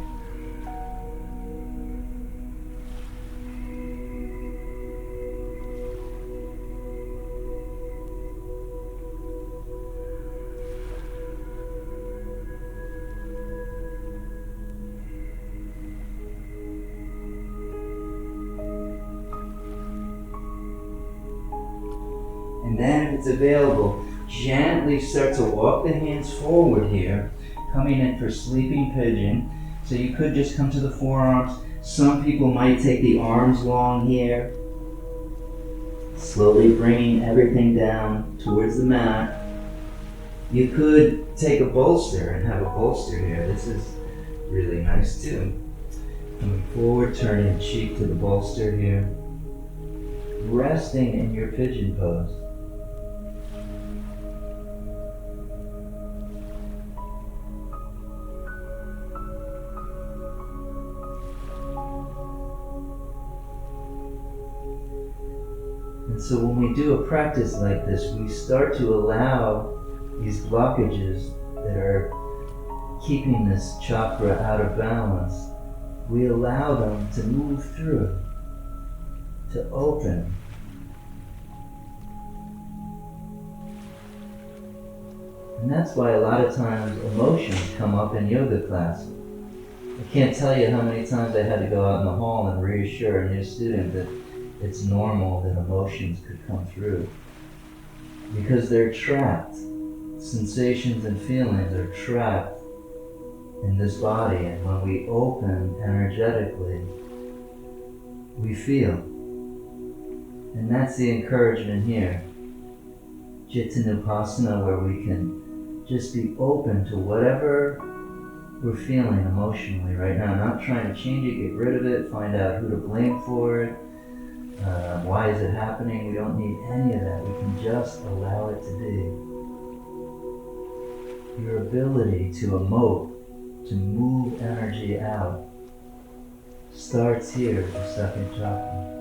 And then if it's available, gently start to walk the hands forward here, coming in for sleeping pigeon. So you could just come to the forearms. Some people might take the arms long here. Slowly bringing everything down towards the mat. You could take a bolster and have a bolster here. This is really nice too. Coming forward, turning cheek to the bolster here. Resting in your pigeon pose. And so when we do a practice like this, we start to allow these blockages that are keeping this chakra out of balance, we allow them to move through, to open. And that's why a lot of times emotions come up in yoga class. I can't tell you how many times I had to go out in the hall and reassure a new student that it's normal that emotions could come through. Because they're trapped. Sensations and feelings are trapped in this body, and when we open energetically, we feel. And that's the encouragement here. Jittanupasana, where we can just be open to whatever we're feeling emotionally right now. Not trying to change it, get rid of it, find out who to blame for it. Why is it happening? We don't need any of that. We can just allow it to be. Your ability to emote, to move energy out, starts here at the second chakra.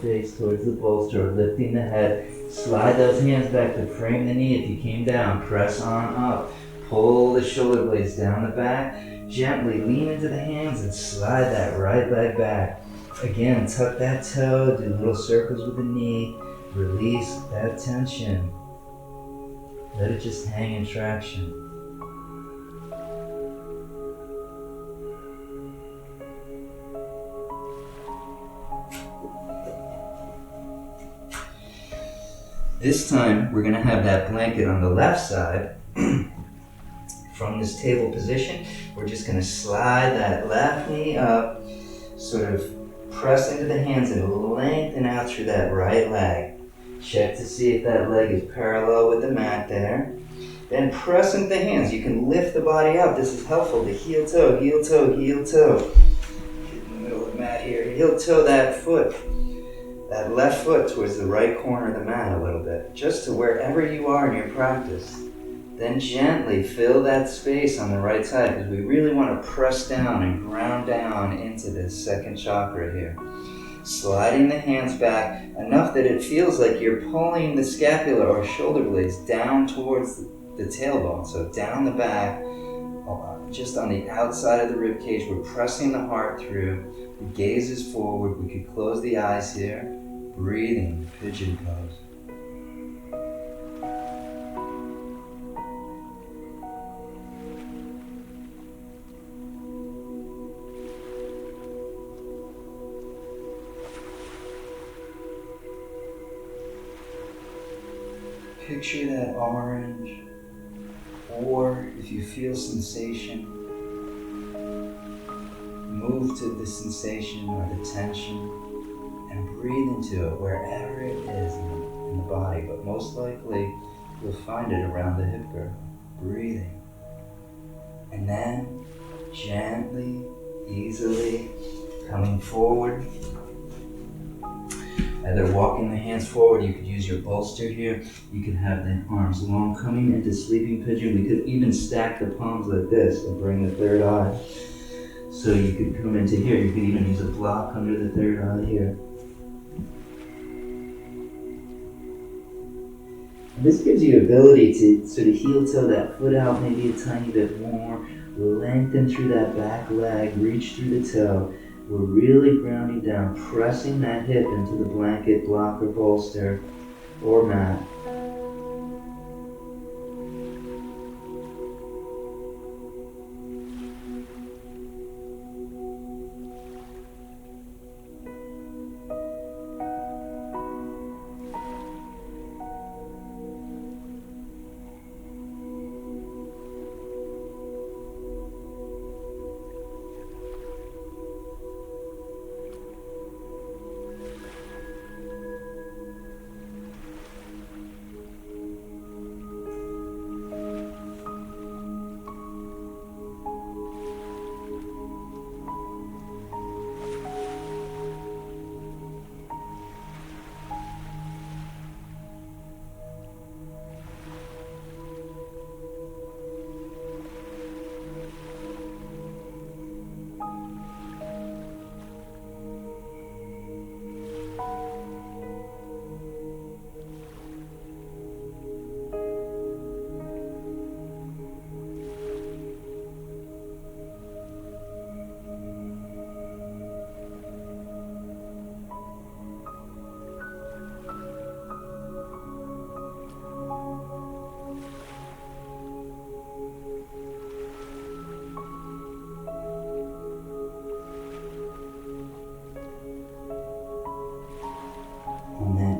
face towards the bolster, or lifting the head. Slide those hands back to frame the knee. If you came down, press on up. Pull the shoulder blades down the back. Gently lean into the hands and slide that right leg back. Again, tuck that toe, do little circles with the knee. Release that tension. Let it just hang in traction. This time, we're going to have that blanket on the left side. From this table position, we're just going to slide that left knee up, sort of press into the hands and lengthen out through that right leg. Check to see if that leg is parallel with the mat there. Then press into the hands. You can lift the body up. This is helpful. The heel toe, heel toe, heel toe. Get in the middle of the mat here. Heel toe that foot. That left foot towards the right corner of the mat a little bit, just to wherever you are in your practice. Then gently fill that space on the right side, because we really want to press down and ground down into this second chakra here. Sliding the hands back enough that it feels like you're pulling the scapula or shoulder blades down towards the tailbone, so down the back, just on the outside of the rib cage. We're pressing the heart through. The gaze is forward. We could close the eyes here. Breathing, pigeon pose. Picture that orange, or if you feel sensation, move to the sensation or the tension and breathe into it wherever it is in the body, but most likely you'll find it around the hip girdle. Breathing. And then gently, easily coming forward. Either walking the hands forward, you could use your bolster here. You could have the arms long, coming into sleeping pigeon. We could even stack the palms like this and bring the third eye. So you could come into here. You could even use a block under the third eye here. And this gives you ability to sort of heel toe that foot out maybe a tiny bit more. Lengthen through that back leg, reach through the toe. We're really grounding down, pressing that hip into the blanket, block, or bolster, or mat.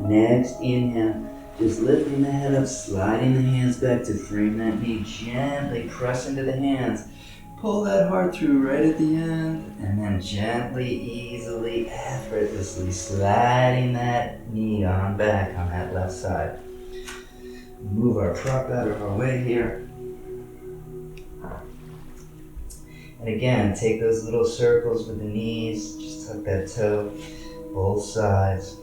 Next inhale, just lifting the head up, sliding the hands back to frame that knee, gently press into the hands, pull that heart through right at the end, and then gently, easily, effortlessly sliding that knee on back on that left side. Move our prop out of our way here. And again, take those little circles with the knees, just tuck that toe, both sides.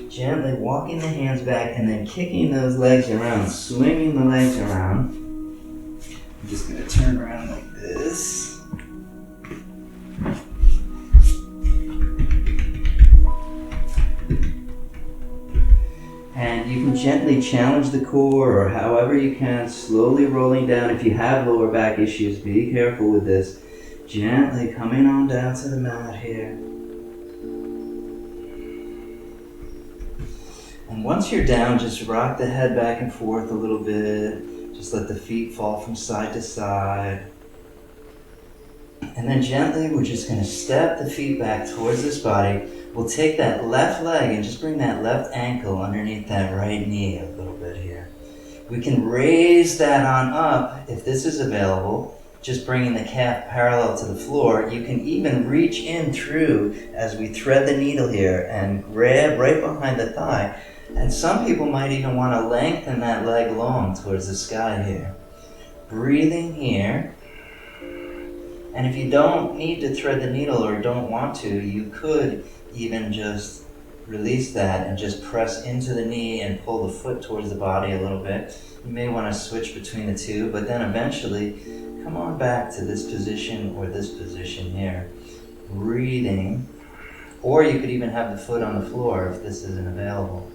Gently walking the hands back and then kicking those legs around, swinging the legs around. I'm just going to turn around like this. you can gently challenge the core, or however you can, slowly rolling down. If you have lower back issues, be careful with this. Gently coming on down to the mat here. And once you're down, just rock the head back and forth a little bit. Just let the feet fall from side to side. And then gently, we're just going to step the feet back towards this body. We'll take that left leg and just bring that left ankle underneath that right knee a little bit here. We can raise that on up if this is available, just bringing the calf parallel to the floor. You can even reach in through as we thread the needle here and grab right behind the thigh. And some people might even want to lengthen that leg long towards the sky here. Breathing here. And if you don't need to thread the needle or don't want to, you could even just release that and just press into the knee and pull the foot towards the body a little bit. You may want to switch between the two, but then eventually come on back to this position or this position here. Breathing. Or you could even have the foot on the floor if this isn't available.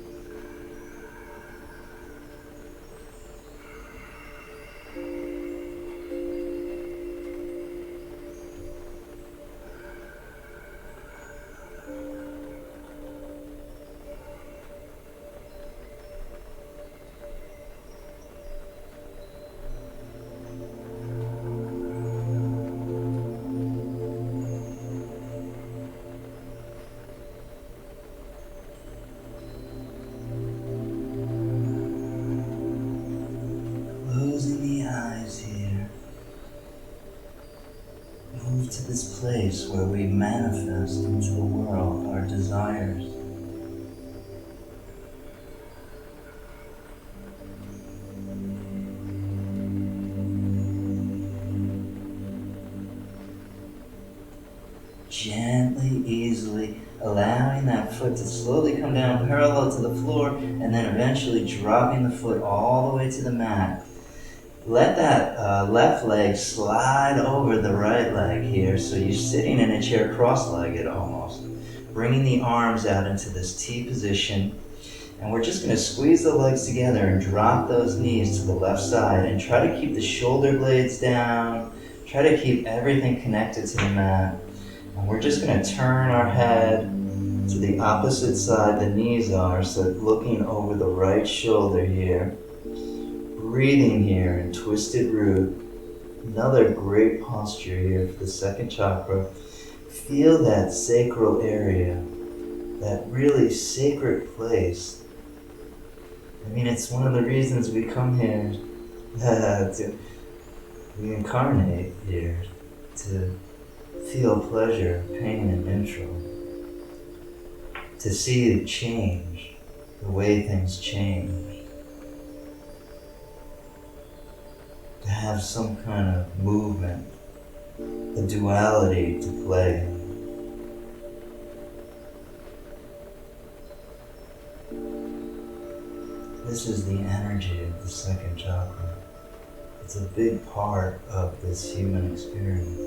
To this place where we manifest into the world our desires. Gently, easily, allowing that foot to slowly come down parallel to the floor, and then eventually dropping the foot all the way to the mat. Let that left leg slide over the right leg here, so you're sitting in a chair cross-legged almost. Bringing the arms out into this T position, and we're just going to squeeze the legs together and drop those knees to the left side and try to keep the shoulder blades down. Try to keep everything connected to the mat. And we're just going to turn our head to the opposite side the knees are, so looking over the right shoulder here. Breathing here in twisted root. Another great posture here for the second chakra. Feel that sacral area, that really sacred place. I mean, it's one of the reasons we come here we incarnate here to feel pleasure, pain, and neutral. To see it change, the way things change. To have some kind of movement, a duality to play. This is the energy of the second chakra. It's a big part of this human experience.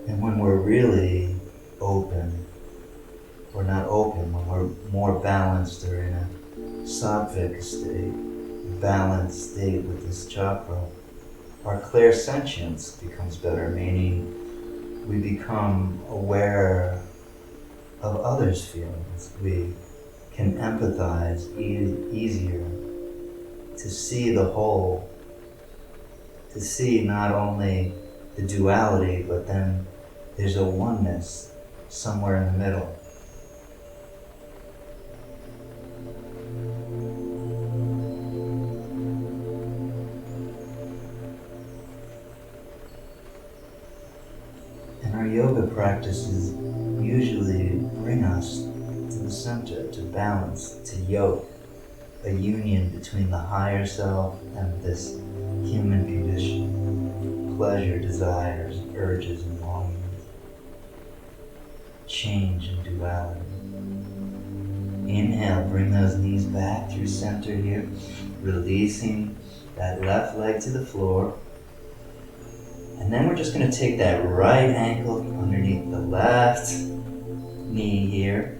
And when we're really open, we're not open, when we're more balanced or in a sattvic state, a balanced state with this chakra, our clairsentience becomes better, meaning we become aware of others' feelings. We can empathize easier, to see the whole, to see not only the duality, but then there's a oneness somewhere in the middle. Our yoga practices usually bring us to the center, to balance, to yoke, a union between the higher self and this human condition, pleasure, desires, urges, and longings, change and duality. Inhale, bring those knees back through center here, releasing that left leg to the floor. And then we're just going to take that right ankle underneath the left, knee here.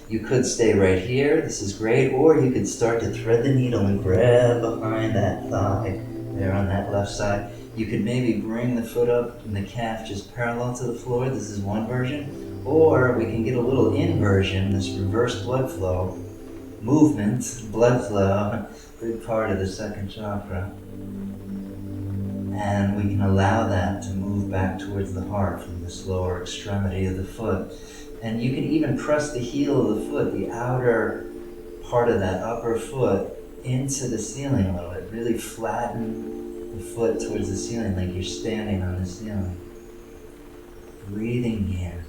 You could stay right here, this is great, or you could start to thread the needle and grab behind that thigh there on that left side. You could maybe bring the foot up and the calf just parallel to the floor, this is one version, or we can get a little inversion, this reverse blood flow, movement, blood flow, big part of the second chakra. And we can allow that to move back towards the heart from this lower extremity of the foot. And you can even press the heel of the foot, the outer part of that upper foot, into the ceiling a little bit. Really flatten the foot towards the ceiling like you're standing on the ceiling. Breathing here.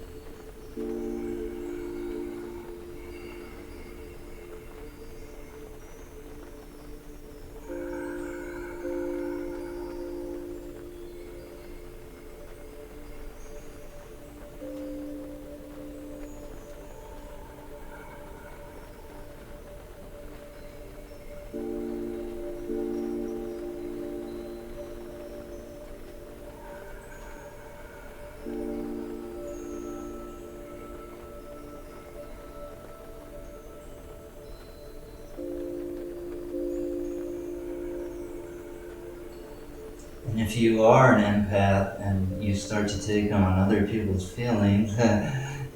And if you are an empath and you start to take on other people's feelings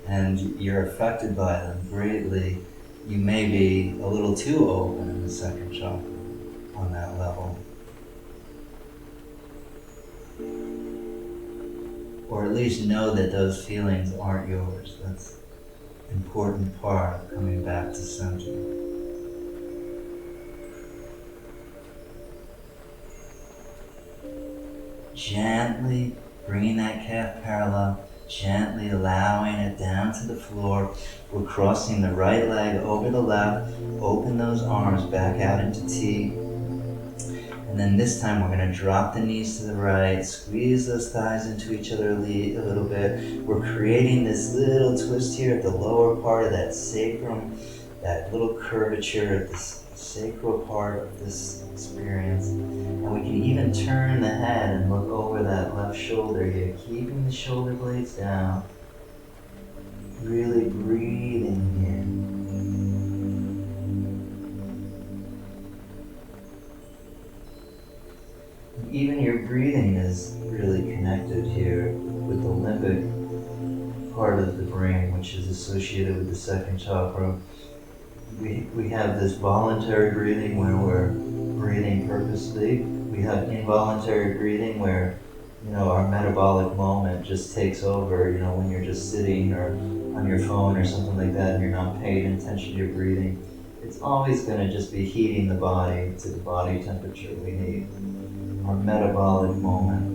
and you're affected by them greatly, you may be a little too open in the second chakra on that level. Or at least know that those feelings aren't yours. That's an important part of coming back to center. Gently bringing that calf parallel, gently allowing it down to the floor. We're crossing the right leg over the left, open those arms back out into T. And then this time we're going to drop the knees to the right, squeeze those thighs into each other a little bit. We're creating this little twist here at the lower part of that sacrum, that little curvature at the sacral part of this experience. And we can even turn the head and look over that left shoulder here, keeping the shoulder blades down. Really breathing in. And even your breathing is really connected here with the limbic part of the brain, which is associated with the second chakra. We have this voluntary breathing where we're breathing purposely. We have involuntary breathing where, our metabolic moment just takes over, when you're just sitting or on your phone or something like that and you're not paying attention to your breathing. It's always going to just be heating the body to the body temperature we need, our metabolic moment.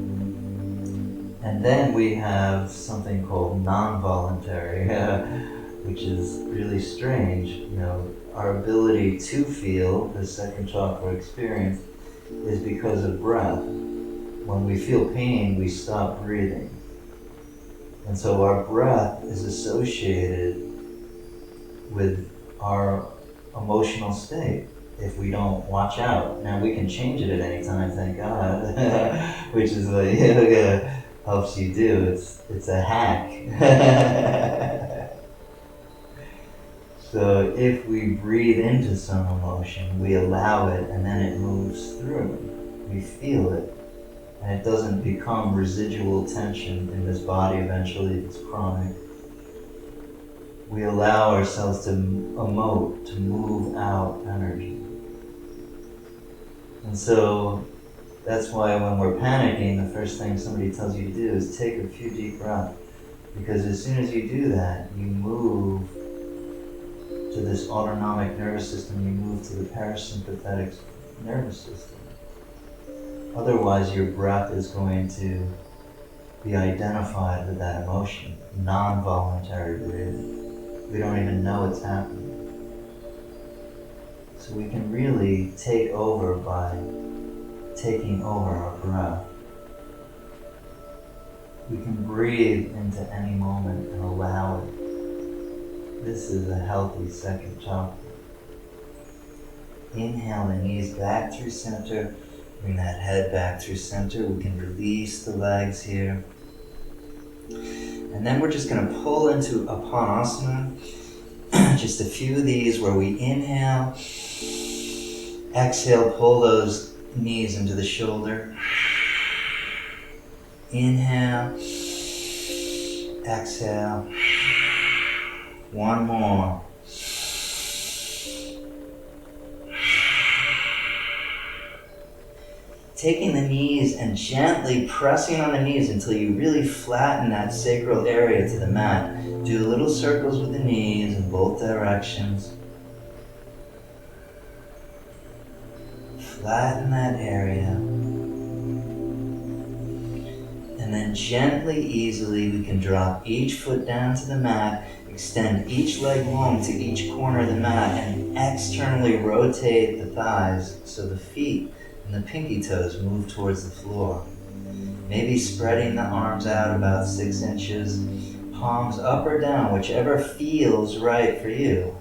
And then we have something called non-voluntary, which is really strange. Our ability to feel the second chakra experience is because of breath. When we feel pain, we stop breathing. And so our breath is associated with our emotional state if we don't watch out. Now we can change it at any time, thank God, which is what yoga helps you do. It's a hack. So if we breathe into some emotion, we allow it and then it moves through. We feel it. And it doesn't become residual tension in this body eventually if it's chronic. We allow ourselves to emote, to move out energy. And so that's why when we're panicking, the first thing somebody tells you to do is take a few deep breaths. Because as soon as you do that, you move to this autonomic nervous system, you move to the parasympathetic nervous system. Otherwise, your breath is going to be identified with that emotion, non-voluntary breathing. We don't even know it's happening. So we can really take over by taking over our breath. We can breathe into any moment and allow it. This is a healthy second chakra. Inhale the knees back through center. Bring that head back through center. We can release the legs here. And then we're just going to pull into Apanasana. Just a few of these where we inhale, exhale, pull those knees into the shoulder. Inhale, exhale. One more. Taking the knees and gently pressing on the knees until you really flatten that sacral area to the mat. Do little circles with the knees in both directions. Flatten that area. And then gently, easily, we can drop each foot down to the mat, extend each leg long to each corner of the mat, and externally rotate the thighs so the feet and the pinky toes move towards the floor. Maybe spreading the arms out about 6 inches, palms up or down, whichever feels right for you.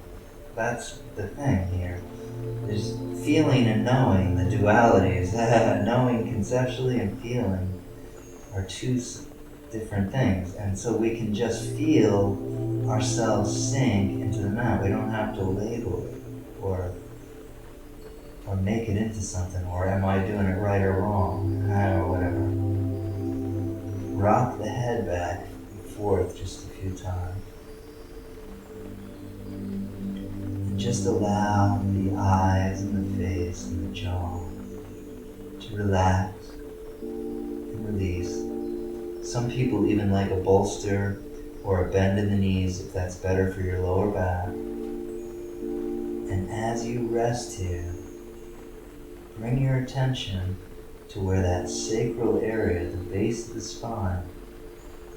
That's the thing here. There's feeling and knowing, the dualities. Knowing conceptually and feeling are two different things. And so we can just feel ourselves sink into the mat. We don't have to label it or make it into something, or am I doing it right or wrong, or whatever. Rock the head back and forth just a few times. And just allow the eyes and the face and the jaw to relax and release. Some people even like a bolster or a bend in the knees if that's better for your lower back. And as you rest here, bring your attention to where that sacral area, the base of the spine,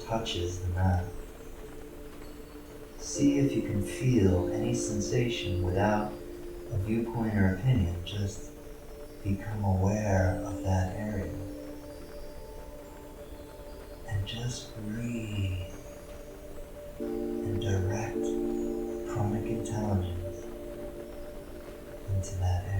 touches the mat. See if you can feel any sensation without a viewpoint or opinion. Just become aware of that area. And just breathe and direct chronic intelligence into that area.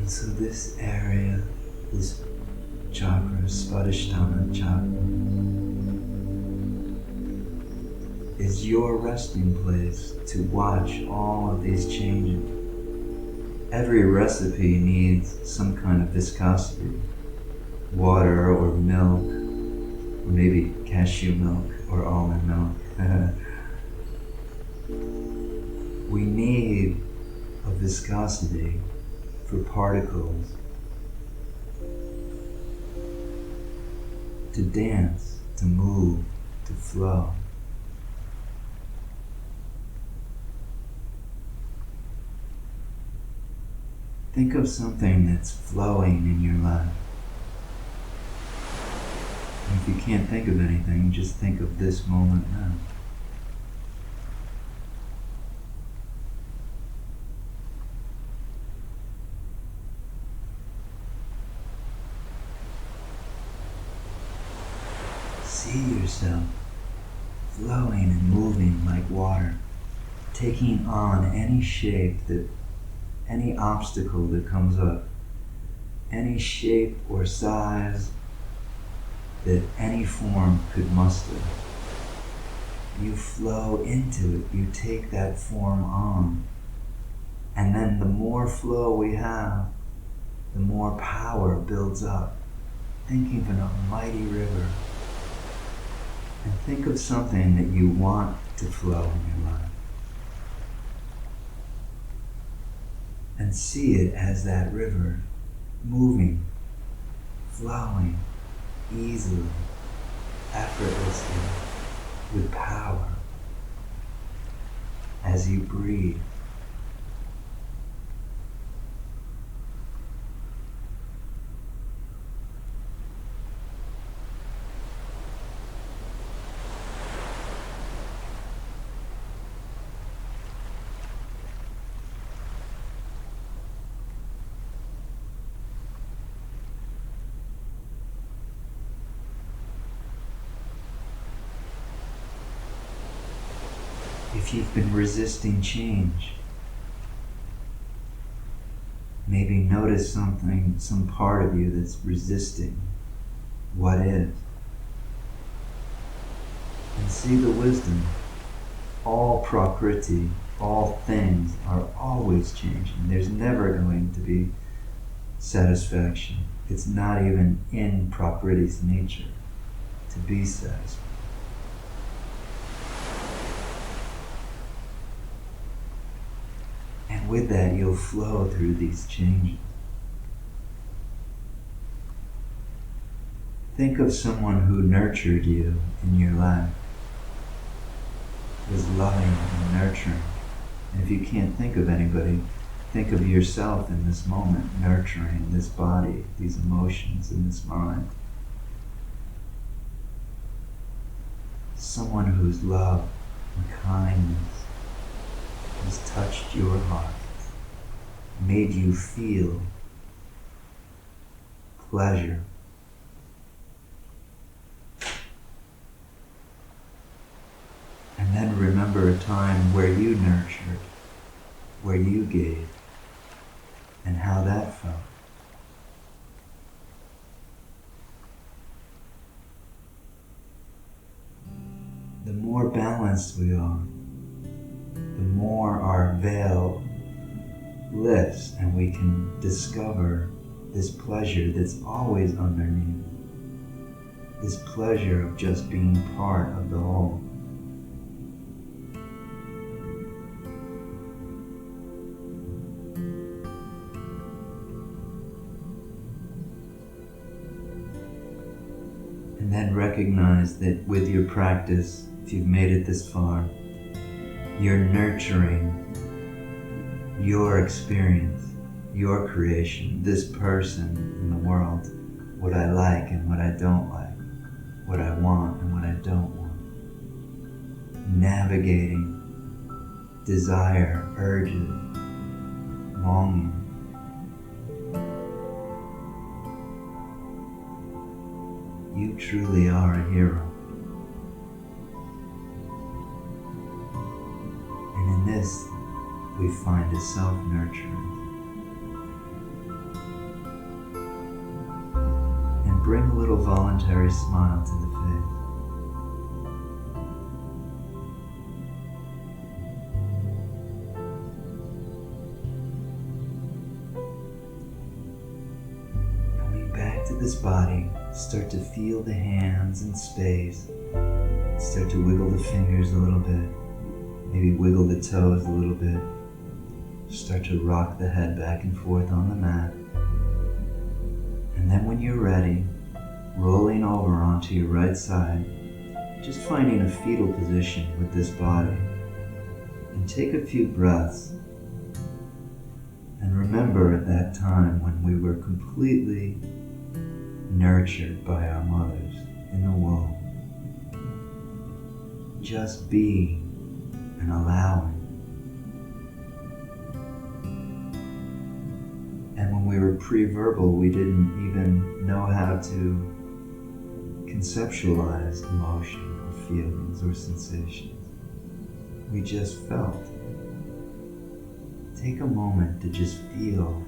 So this area, this chakra, Svadhisthana chakra, is your resting place to watch all of these changes. Every recipe needs some kind of viscosity, water or milk, or maybe cashew milk or almond milk. We need a viscosity for particles to dance, to move, to flow. Think of something that's flowing in your life. And if you can't think of anything, just think of this moment now. See yourself flowing and moving like water, taking on any shape that, any obstacle that comes up, any shape or size that any form could muster. You flow into it, you take that form on, and then the more flow we have, the more power builds up. Thinking of a mighty river. And think of something that you want to flow in your life. And see it as that river, moving, flowing, easily, effortlessly, with power, as you breathe. If you've been resisting change, maybe notice something, some part of you that's resisting what is. And see the wisdom. All prakriti, all things are always changing. There's never going to be satisfaction. It's not even in prakriti's nature to be satisfied. And with that, you'll flow through these changes. Think of someone who nurtured you in your life, was loving and nurturing. And if you can't think of anybody, think of yourself in this moment, nurturing this body, these emotions, and this mind. Someone whose love and kindness has touched your heart, made you feel pleasure. And then remember a time where you nurtured, where you gave, and how that felt. The more balanced we are, the more our veil lifts and we can discover this pleasure that's always underneath. This pleasure of just being part of the whole. And then recognize that with your practice, if you've made it this far, you're nurturing your experience, your creation, this person in the world, what I like and what I don't like, what I want and what I don't want. Navigating desire, urges, longing. You truly are a hero. And in this, we find a self-nurturing. And bring a little voluntary smile to the face. Coming back to this body, start to feel the hands in space. Start to wiggle the fingers a little bit. Maybe wiggle the toes a little bit. Start to rock the head back and forth on the mat. And then when you're ready, rolling over onto your right side, just finding a fetal position with this body. And take a few breaths. And remember at that time when we were completely nurtured by our mothers in the womb, just being and allowing. And when we were pre-verbal, we didn't even know how to conceptualize emotion or feelings or sensations. We just felt. Take a moment to just feel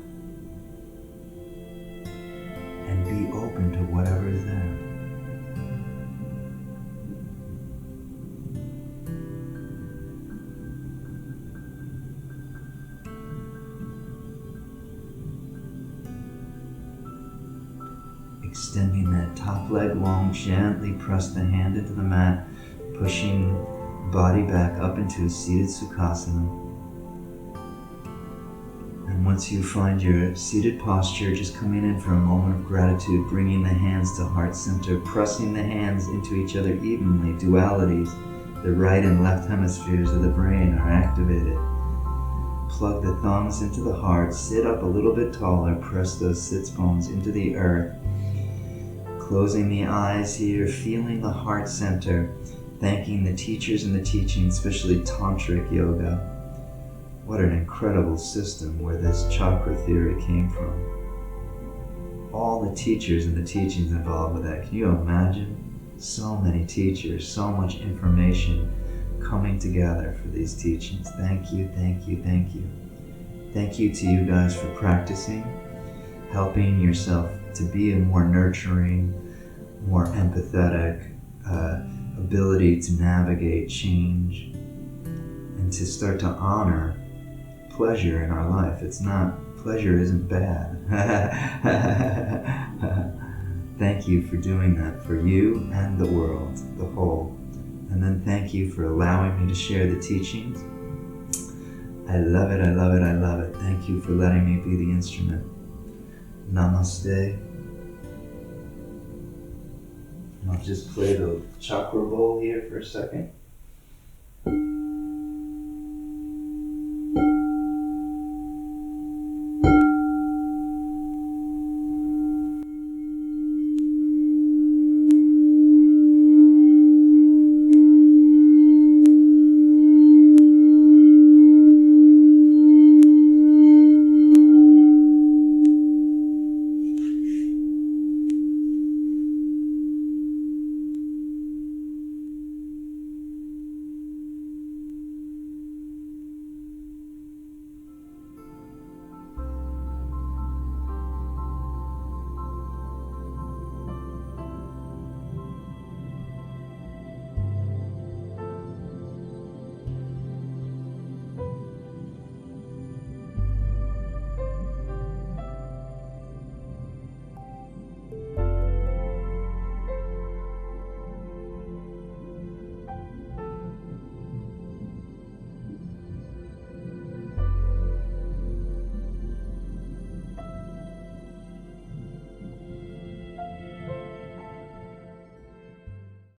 and be open to whatever is there. Extending that top leg long, gently press the hand into the mat, pushing the body back up into a seated Sukhasana. And once you find your seated posture, just coming in for a moment of gratitude, bringing the hands to heart center, pressing the hands into each other evenly, dualities, the right and left hemispheres of the brain are activated. Plug the thumbs into the heart, sit up a little bit taller, press those sits bones into the earth. Closing the eyes here, feeling the heart center, thanking the teachers and the teaching, especially Tantric Yoga. What an incredible system where this chakra theory came from. All the teachers and the teachings involved with that. Can you imagine? So many teachers, so much information coming together for these teachings. Thank you, thank you, thank you. Thank you to you guys for practicing, helping yourself to be a more nurturing, more empathetic ability to navigate change and to start to honor pleasure in our life. Pleasure isn't bad. Thank you for doing that for you and the world, the whole. And then thank you for allowing me to share the teachings. I love it, I love it, I love it. Thank you for letting me be the instrument. Namaste. And I'll just play the chakra bowl here for a second.